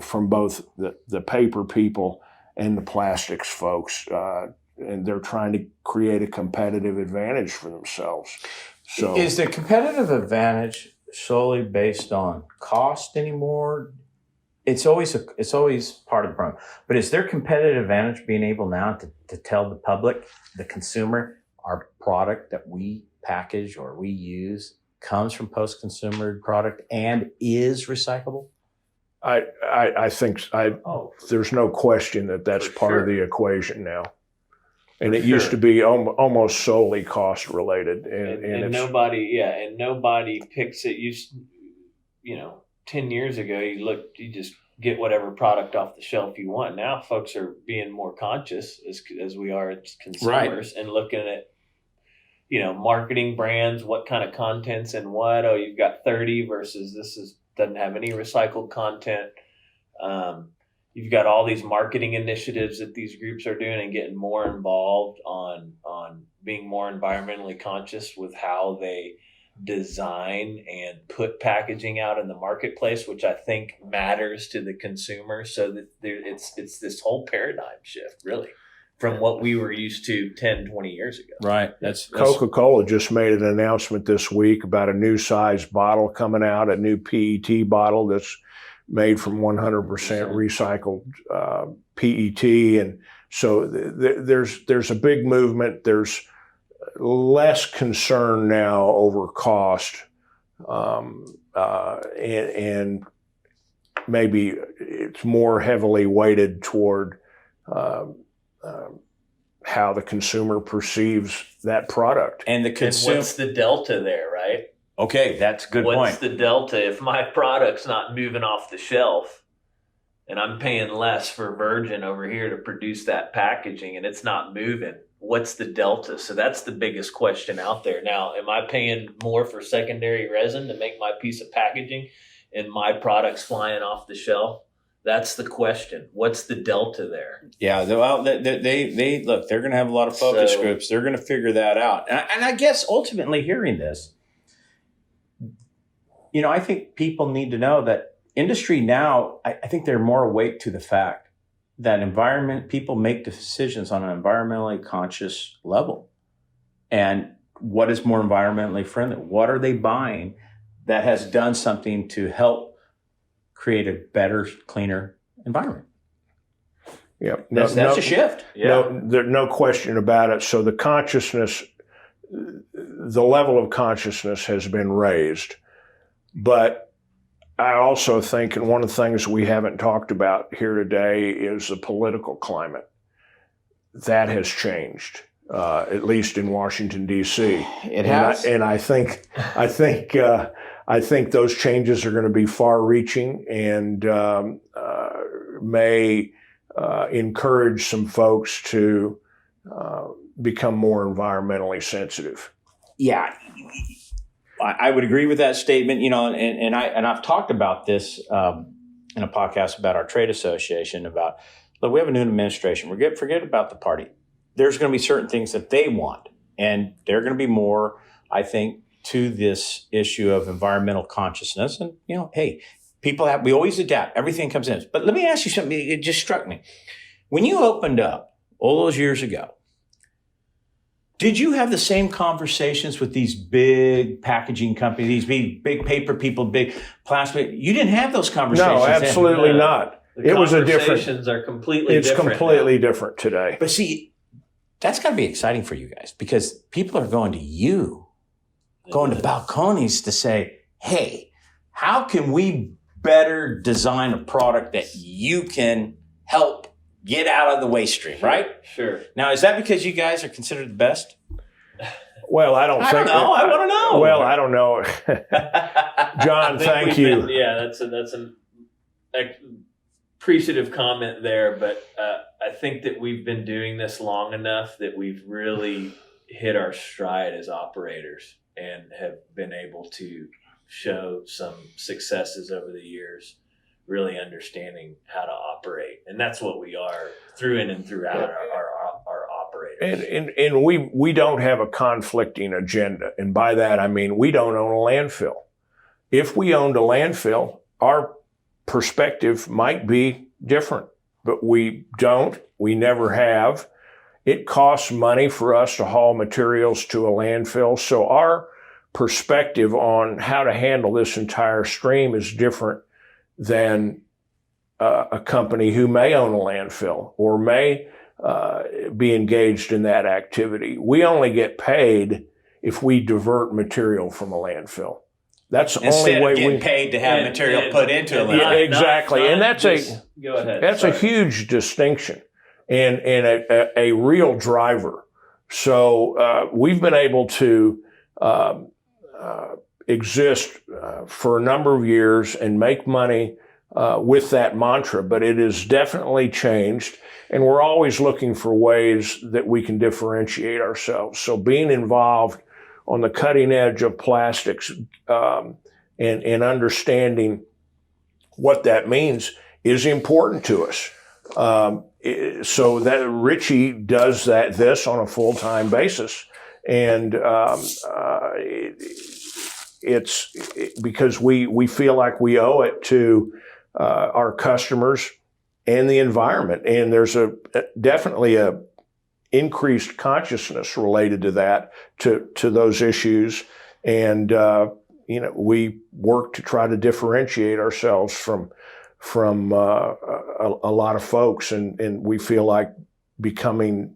from both the paper people and the plastics folks, and they're trying to create a competitive advantage for themselves. So, is the competitive advantage solely based on cost anymore? It's always part of the problem. But is there competitive advantage being able now to tell the public, the consumer, our product that we package or we use comes from post-consumer product and is recyclable? I think there's no question that's part of the equation now. And it used to be almost solely cost related, and nobody picks it. 10 years ago, you just get whatever product off the shelf you want. Now, folks are being more conscious as we are as consumers, and looking at marketing brands, what kind of content's in what. Oh, you've got 30 versus doesn't have any recycled content. You've got all these marketing initiatives that these groups are doing and getting more involved on being more environmentally conscious with how they design and put packaging out in the marketplace, which I think matters to the consumer. So that it's this whole paradigm shift, really, from what we were used to 10, 20 years ago. Right. That's Coca-Cola just made an announcement this week about a new size bottle coming out, a new PET bottle that's made from 100% recycled PET. And so there's a big movement. There's less concern now over cost, and maybe it's more heavily weighted toward how the consumer perceives that product. And the consumer. What's the delta there, right? Okay, that's a good What's point. the delta? If my product's not moving off the shelf and I'm paying less for Virgin over here to produce that packaging and it's not moving, what's the delta? So that's the biggest question out there. Now, am I paying more for secondary resin to make my piece of packaging and my product's flying off the shelf? That's the question. What's the delta there? Yeah, well, they look, they're going to have a lot of focus groups. They're going to figure that out. And I guess ultimately hearing this, I think people need to know that industry now, I think they're more awake to the fact that people make decisions on an environmentally conscious level. And what is more environmentally friendly? What are they buying that has done something to help create a better, cleaner environment? Yeah, That's a shift. Yeah. No question about it. So the level of consciousness has been raised. But I also think, and one of the things we haven't talked about here today is the political climate. That has changed, at least in Washington, D.C. It has. And I think those changes are going to be far-reaching and may encourage some folks to become more environmentally sensitive. Yeah, I would agree with that statement. And I've talked about this in a podcast about our trade association. About, look, we have a new administration. Forget about the party. There's going to be certain things that they want, and they're going to be more, I think, to this issue of environmental consciousness. And hey, we always adapt. Everything comes in. But let me ask you something. It just struck me when you opened up all those years ago. Did you have the same conversations with these big packaging companies, these big paper people, big plastic? You didn't have those conversations. No, absolutely not. The conversations are completely different. It's completely different today. But see, that's got to be exciting for you guys because people are going to you, going to Balcones to say, hey, how can we better design a product that you can help get out of the waste stream, right? Sure. Now, is that because you guys are considered the best? Well, I don't know. I want to know. Well, I don't know. John, thank you. That's an appreciative comment there, but I think that we've been doing this long enough that we've really hit our stride as operators and have been able to show some successes over the years, really understanding how to operate. And that's what we are through in and throughout our operators. And we don't have a conflicting agenda. And by that, I mean, we don't own a landfill. If we owned a landfill, our perspective might be different, but we don't. We never have. It costs money for us to haul materials to a landfill. So our perspective on how to handle this entire stream is different than a company who may own a landfill or may be engaged in that activity. We only get paid if we divert material from a landfill. That's the only way we paid to have material put into a landfill. Yeah, exactly, and that's go ahead. That's a huge distinction and a real driver. So we've been able to exist for a number of years and make money with that mantra, but it has definitely changed, and we're always looking for ways that we can differentiate ourselves. So being involved on the cutting edge of plastics and understanding what that means is important to us. So that Richie does this on a full-time basis, and because we feel like we owe it to our customers and the environment. And there's definitely a increased consciousness related to that, to those issues. And, we work to try to differentiate ourselves from a lot of folks. And we feel like becoming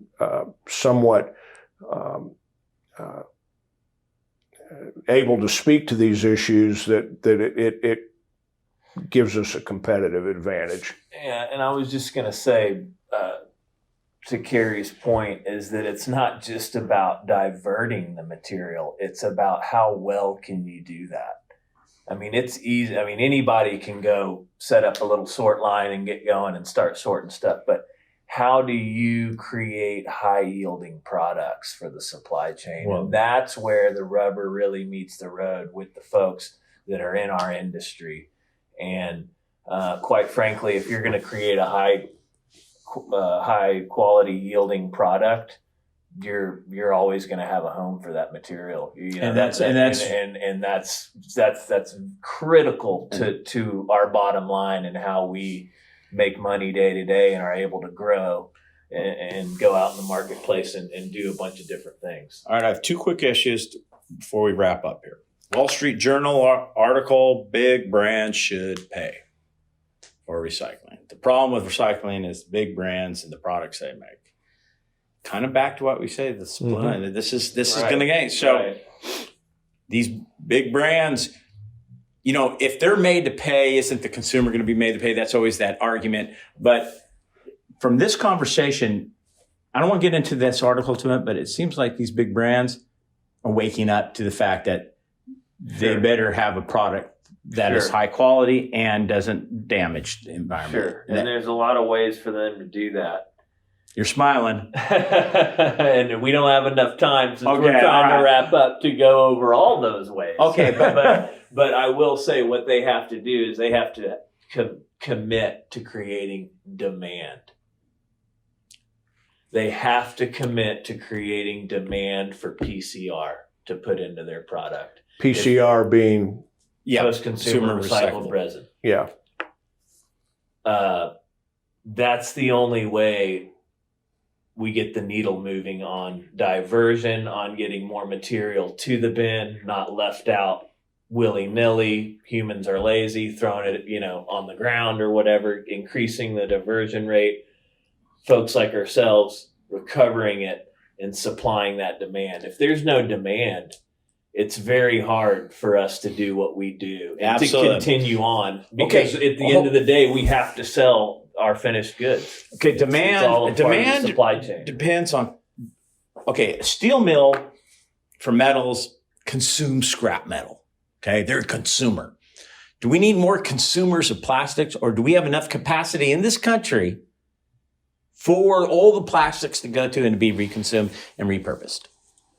somewhat able to speak to these issues, that it gives us a competitive advantage. Yeah, and I was just going to say, to Kerry's point, is that it's not just about diverting the material. It's about how well can you do that. I mean, it's easy. I mean, anybody can go set up a little sort line and get going and start sorting stuff. But how do you create high yielding products for the supply chain? Well, and that's where the rubber really meets the road with the folks that are in our industry. And quite frankly, if you're going to create a high quality yielding product, you're always going to have a home for that material. That's critical to our bottom line and how we make money day to day and are able to grow and go out in the marketplace and do a bunch of different things. All right, I have two quick issues before we wrap up here. Wall Street Journal article, big brands should pay for recycling. The problem with recycling is big brands and the products they make. Kind of back to what we say, the supply. Mm-hmm. This is going to gain. So these big brands, if they're made to pay, isn't the consumer going to be made to pay? That's always that argument. But from this conversation, I don't want to get into this article too much, but it seems like these big brands are waking up to the fact that they better have a product that is high quality and doesn't damage the environment. Sure. And there's a lot of ways for them to do that. You're smiling. And we don't have enough time since we're trying to wrap up to go over all those ways. Okay. But I will say what they have to do is they have to commit to creating demand. They have to commit to creating demand for PCR to put into their product. PCR being post-consumer recycled resin. Yeah. That's the only way we get the needle moving on diversion, on getting more material to the bin, not left out willy-nilly. Humans are lazy, throwing it, on the ground or whatever, increasing the diversion rate. Folks like ourselves recovering it and supplying that demand. If there's no demand, it's very hard for us to do what we do and to continue on, because at the end of the day, we have to sell our finished goods. Okay, demand supply chain depends on. Okay, a steel mill for metals consumes scrap metal. Okay, they're a consumer. Do we need more consumers of plastics, or do we have enough capacity in this country for all the plastics to go to and to be reconsumed and repurposed?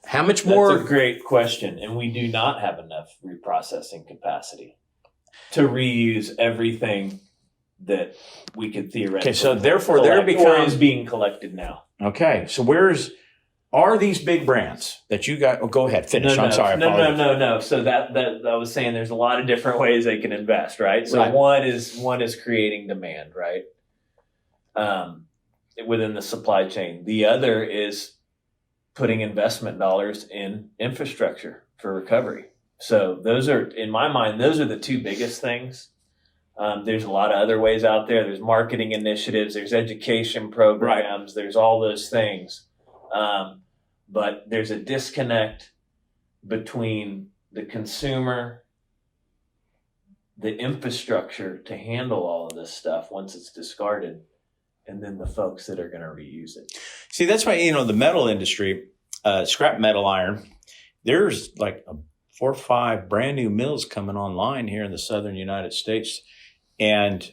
How much more? That's a great question. And we do not have enough reprocessing capacity to reuse everything that we could theoretically. Okay, so therefore there becomes is being collected now. Okay, so are these big brands that you got? Oh, go ahead, finish. I'm sorry. No. So that I was saying, there's a lot of different ways they can invest, right? So one is creating demand, right? Within the supply chain. The other is putting investment dollars in infrastructure for recovery. So those are, in my mind, those are the two biggest things. There's a lot of other ways out there. There's marketing initiatives, there's education programs, there's all those things. But there's a disconnect between the consumer, the infrastructure to handle all of this stuff once it's discarded, and then the folks that are going to reuse it. See, that's why, the metal industry, scrap metal iron, there's like 4 or 5 brand new mills coming online here in the southern United States. And,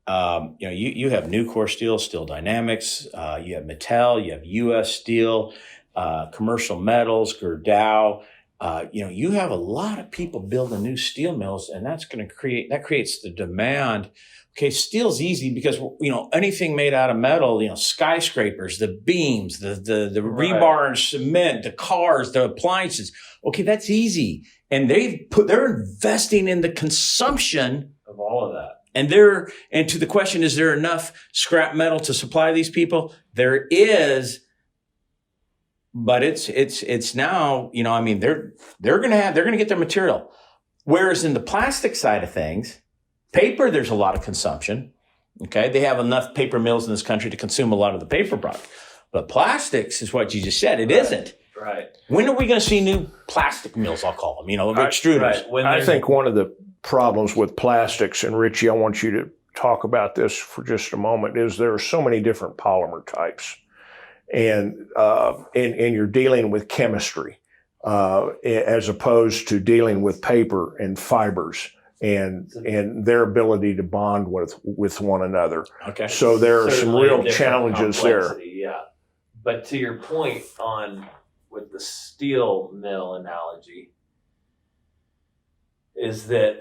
you have Nucor Steel, Steel Dynamics, you have Mattel, you have U.S. Steel, Commercial Metals, Gerdau. you have a lot of people building new steel mills, and that creates the demand. Okay, steel's easy because, anything made out of metal, skyscrapers, the beams, the rebar and cement, the cars, the appliances. Okay, that's easy. And they're investing in the consumption of all of that. And to the question, is there enough scrap metal to supply these people? There is, but it's now, they're going to get their material. Whereas in the plastic side of things, paper, there's a lot of consumption. Okay. They have enough paper mills in this country to consume a lot of the paper product. But plastics is what you just said. It isn't. Right. When are we going to see new plastic mills, I'll call them, extruders? Right. I think one of the problems with plastics, and Richie, I want you to talk about this for just a moment, is there are so many different polymer types. And you're dealing with chemistry as opposed to dealing with paper and fibers and their ability to bond with one another. Okay. So there are some real different challenges there. Yeah. But to your point with the steel mill analogy, is that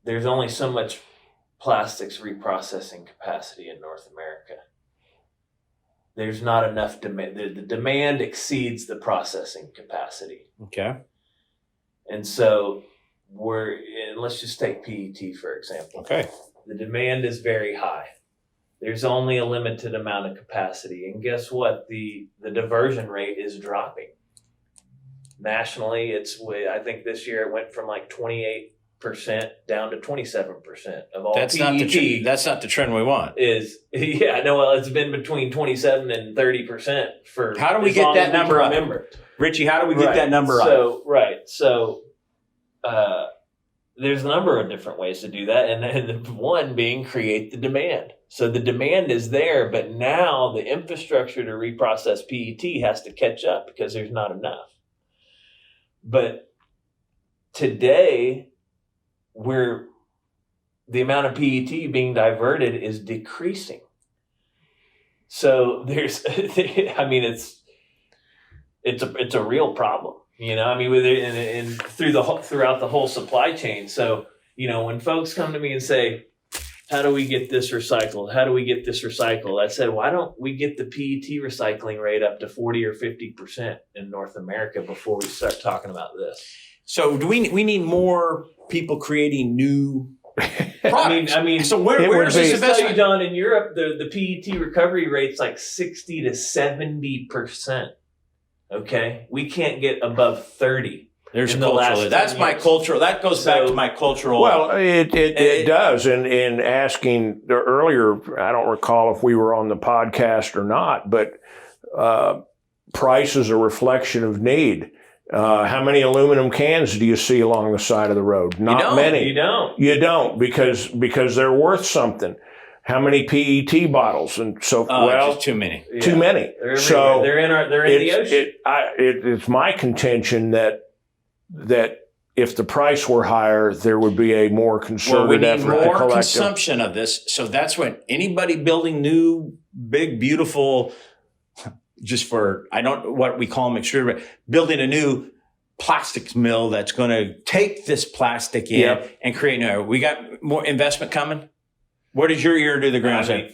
there's only so much plastics reprocessing capacity in North America. There's not enough demand. The demand exceeds the processing capacity. Okay. And so let's just take PET, for example. Okay. The demand is very high. There's only a limited amount of capacity. And guess what? The diversion rate is dropping. Nationally, I think this year it went from like 28% down to 27% of all that's PET. That's not the trend we want. It's been between 27 and 30% for. How do we get that number up? Richie, how do we get that number up? So there's a number of different ways to do that, and one being create the demand. So the demand is there, but now the infrastructure to reprocess PET has to catch up because there's not enough. But today, the amount of PET being diverted is decreasing. So it's a real problem. With it and throughout the whole supply chain. So, when folks come to me and say, how do we get this recycled? How do we get this recycled? I said, why don't we get the PET recycling rate up to 40 or 50% in North America before we start talking about this? So do we need more people creating new products? So where's this investment? John, in Europe, the PET recovery rate's like 60 to 70%. Okay, we can't get above 30. There's cultural. That's my cultural. That goes back to my cultural. Well, it does. And in asking earlier, I don't recall if we were on the podcast or not, but price is a reflection of need. How many aluminum cans do you see along the side of the road? Not many. You don't because they're worth something. How many PET bottles? And so, just too many. Yeah. Too many. They're in the ocean. It's my contention that if the price were higher, there would be a more concerted effort to collect more consumption of this. So that's when anybody building new, big, beautiful, what we call them extruder, building a new plastics mill that's going to take this plastic in and create new. We got more investment coming. What does your ear to the ground say?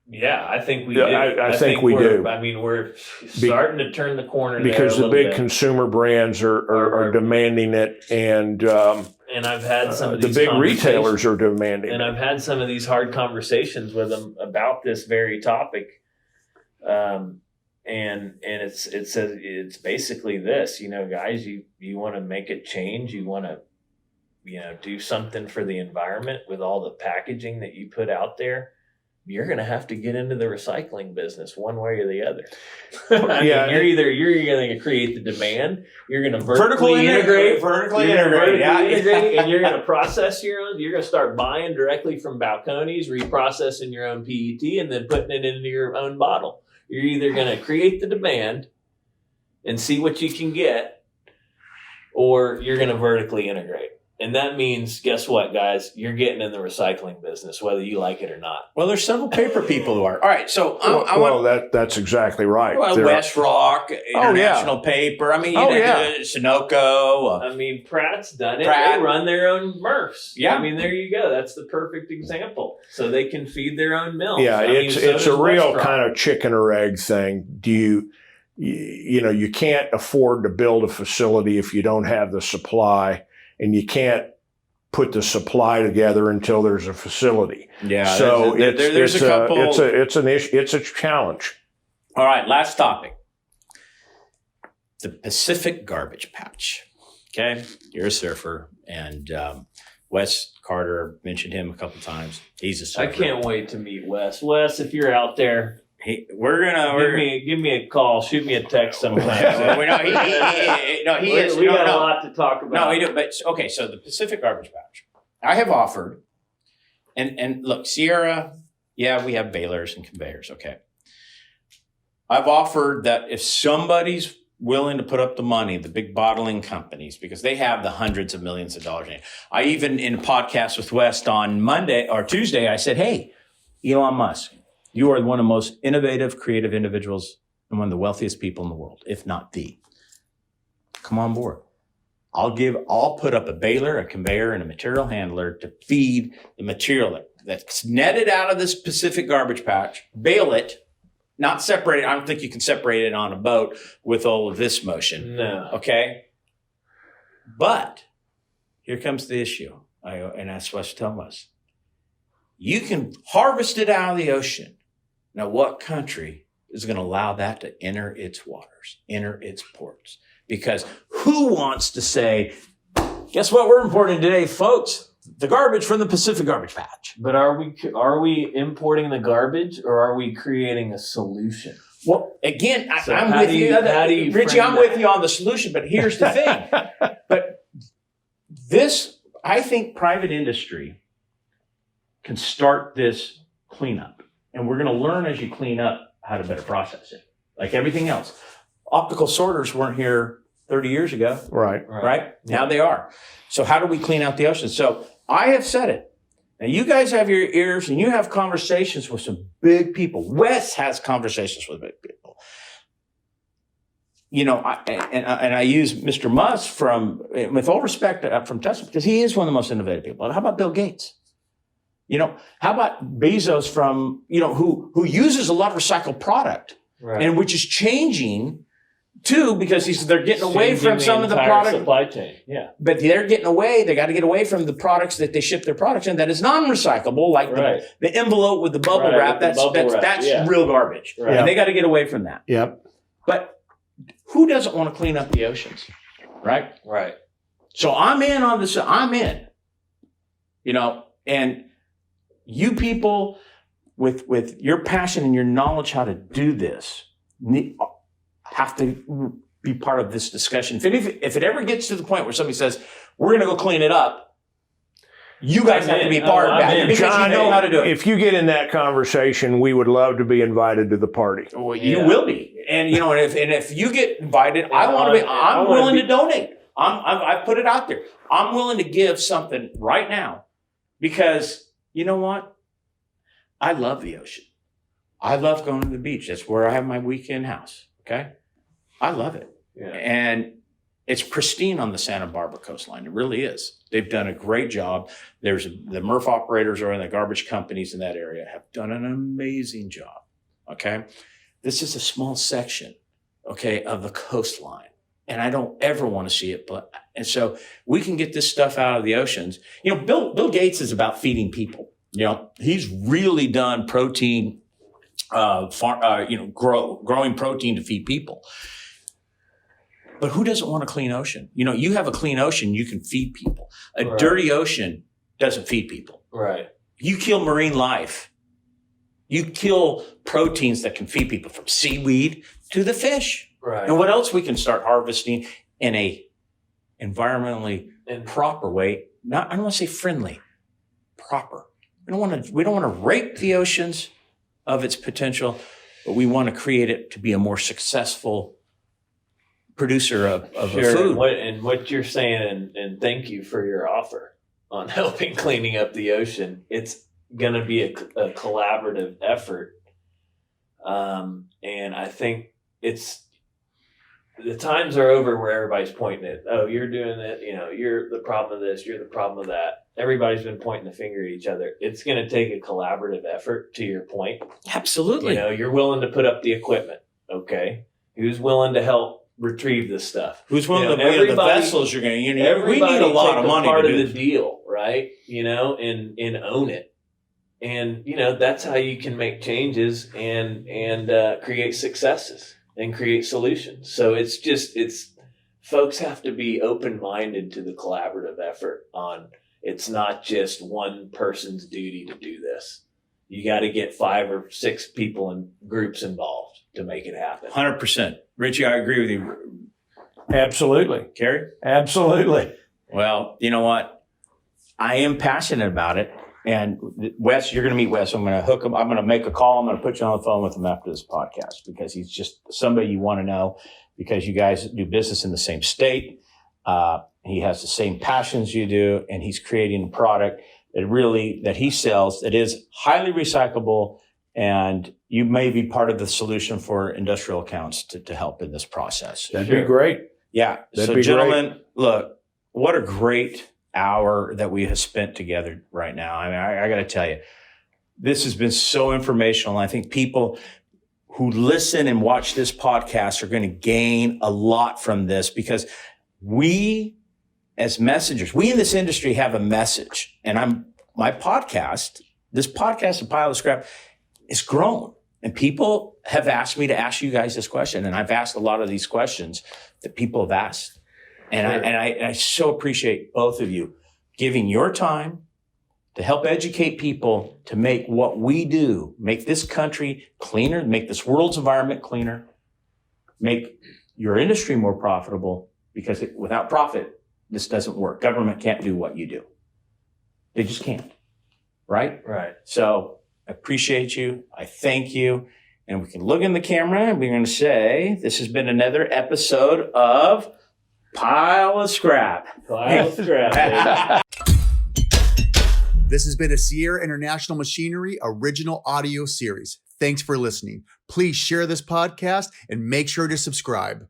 Yeah, I think we do. I think we do. We're starting to turn the corner because the big consumer brands are demanding it, and I've had some of these the big retailers are demanding it. And I've had some of these hard conversations with them about this very topic, and it's basically this, guys, you want to make a change, you want to do something for the environment with all the packaging that you put out there. You're going to have to get into the recycling business one way or the other. You're going to create the demand. You're going to vertically integrate, and you're going to process your own. You're going to start buying directly from Balcones, reprocessing your own PET, and then putting it into your own bottle. You're either going to create the demand and see what you can get, or you're going to vertically integrate. And that means, guess what, guys? You're getting in the recycling business, whether you like it or not. Well, there's several paper people who are. All right, so that's exactly right. Well, West Rock, International Paper. I mean, Sunoco. I mean, Pratt's done it. Pratt. They run their own MRFs. Yeah. I mean, there you go. That's the perfect example. So they can feed their own mills. Yeah, it's a real West Rock. kind of chicken or egg thing. You can't afford to build a facility if you don't have the supply, and you can't put the supply together until there's a facility. Yeah. So there's a couple. It's an issue. It's a challenge. All right, last topic. The Pacific Garbage Patch. Okay, you're a surfer, and Wes Carter mentioned him a couple times. He's a surfer. I can't wait to meet Wes. Wes, if you're out there, we're gonna give me a call, shoot me a text sometime. We got a lot to talk about. No, we do. But okay, so the Pacific Garbage Patch, I have offered, and look, Sierra, yeah, we have balers and conveyors. Okay, I've offered that if somebody's willing to put up the money, the big bottling companies, because they have the hundreds of millions of dollars in it. I even in a podcast with West on Monday or Tuesday, I said, "Hey, Elon Musk. You are one of the most innovative, creative individuals and one of the wealthiest people in the world, if not the. Come on board. I'll put up a baler, a conveyor, and a material handler to feed the material that's netted out of this Pacific Garbage Patch, bale it, not separate it. I don't think you can separate it on a boat with all of this motion. No. Okay? But here comes the issue, and that's what's telling us. You can harvest it out of the ocean. Now, what country is going to allow that to enter its waters, enter its ports? Because who wants to say, guess what we're importing today, folks? The garbage from the Pacific Garbage Patch. But are we importing the garbage, or are we creating a solution? Well, again, So I'm how with do you. you Richie, frame I'm that? with you on the solution, but here's the thing. But this, I think private industry can start this cleanup. And we're going to learn as you clean up how to better process it. Like everything else. Optical sorters weren't here 30 years ago, Right. right? Now they are. So how do we clean out the ocean? So I have said it. Now you guys have your ears and you have conversations with some big people. Wes has conversations with big people. You know, I use Mr. Musk with all respect from Tesla, because he is one of the most innovative people. How about Bill Gates? You know, how about Bezos who uses a lot of recycled product, Right. and which is changing too, because they're getting away from some of the product supply chain. Yeah. But they're getting away. They got to get away from the products that they ship their products in that is non-recyclable, like the envelope with the bubble wrap. That's real garbage, Right. and they got to get away from that. Yep. But who doesn't want to clean up the oceans, right? Right. So I'm in on this. I'm in. You know, and you people with your passion and your knowledge how to do this have to be part of this discussion. If it ever gets to the point where somebody says, we're going to go clean it up, you guys have to be part of that because John, you know how to do it. If you get in that conversation, we would love to be invited to the party. Well, you will be. And you know, and if you get invited, I'm willing to donate. I put it out there. I'm willing to give something right now because you know what? I love the ocean. I love going to the beach. That's where I have my weekend house. Okay. I love it. Yeah. And it's pristine on the Santa Barbara coastline. It really is. They've done a great job. There's the MRF operators or the garbage companies in that area have done an amazing job. Okay. This is a small section, okay, of the coastline. And I don't ever want to see it. And so we can get this stuff out of the oceans. You know, Bill Gates is about feeding people. You know, he's really done protein, growing protein to feed people. But who doesn't want a clean ocean? You know, you have a clean ocean, you can feed people. A dirty ocean doesn't feed people. Right. You kill marine life. You kill proteins that can feed people, from seaweed to the fish. Right. And what else we can start harvesting in a environmentally proper way? I don't want to say friendly, proper. We don't want to rape the oceans of its potential, but we want to create it to be a more successful producer of Sure. food. And what you're saying, and thank you for your offer on helping cleaning up the ocean. It's going to be a collaborative effort. And I think the times are over where everybody's pointing it. Oh, you're doing it. You're the problem of this. You're the problem of that. Everybody's been pointing the finger at each other. It's going to take a collaborative effort, to your point. Absolutely. You're willing to put up the equipment. Okay. Who's willing to help retrieve this stuff? Who's willing to be the vessels you're going to, we need a lot of money part to do of the deal, right? And own it. And, that's how you can make changes and create successes and create solutions. So folks have to be open-minded to the collaborative effort on, it's not just one person's duty to do this. You got to get 5 or 6 people and groups involved to make it happen. 100%. Richie, I agree with you. Absolutely. Kerry? Absolutely. Well, you know what? I am passionate about it. And Wes, you're going to meet Wes. I'm going to hook him. I'm going to make a call. I'm going to put you on the phone with him after this podcast, because he's just somebody you want to know, because you guys do business in the same state. He has the same passions you do, and he's creating a product that he sells that is highly recyclable, and you may be part of the solution for industrial accounts to help in this process. That'd be great. Yeah. That'd be gentlemen, great. Look, what a great hour that we have spent together right now. I mean, I got to tell you, this has been so informational. I think people who listen and watch this podcast are going to gain a lot from this, because we as messengers, we in this industry have a message. And this podcast, A Pile of Scrap, is grown. And people have asked me to ask you guys this question. And I've asked a lot of these questions that people have asked. And I so appreciate both of you giving your time to help educate people to make what we do, make this country cleaner, make this world's environment cleaner, make your industry more profitable, because without profit, this doesn't work. Government can't do what you do. They just can't. Right? Right. So I appreciate you. I thank you. And we can look in the camera and we're going to say, this has been another episode of Pile of Scrap. Pile of Scrap. This has been a Sierra International Machinery original audio series. Thanks for listening. Please share this podcast and make sure to subscribe.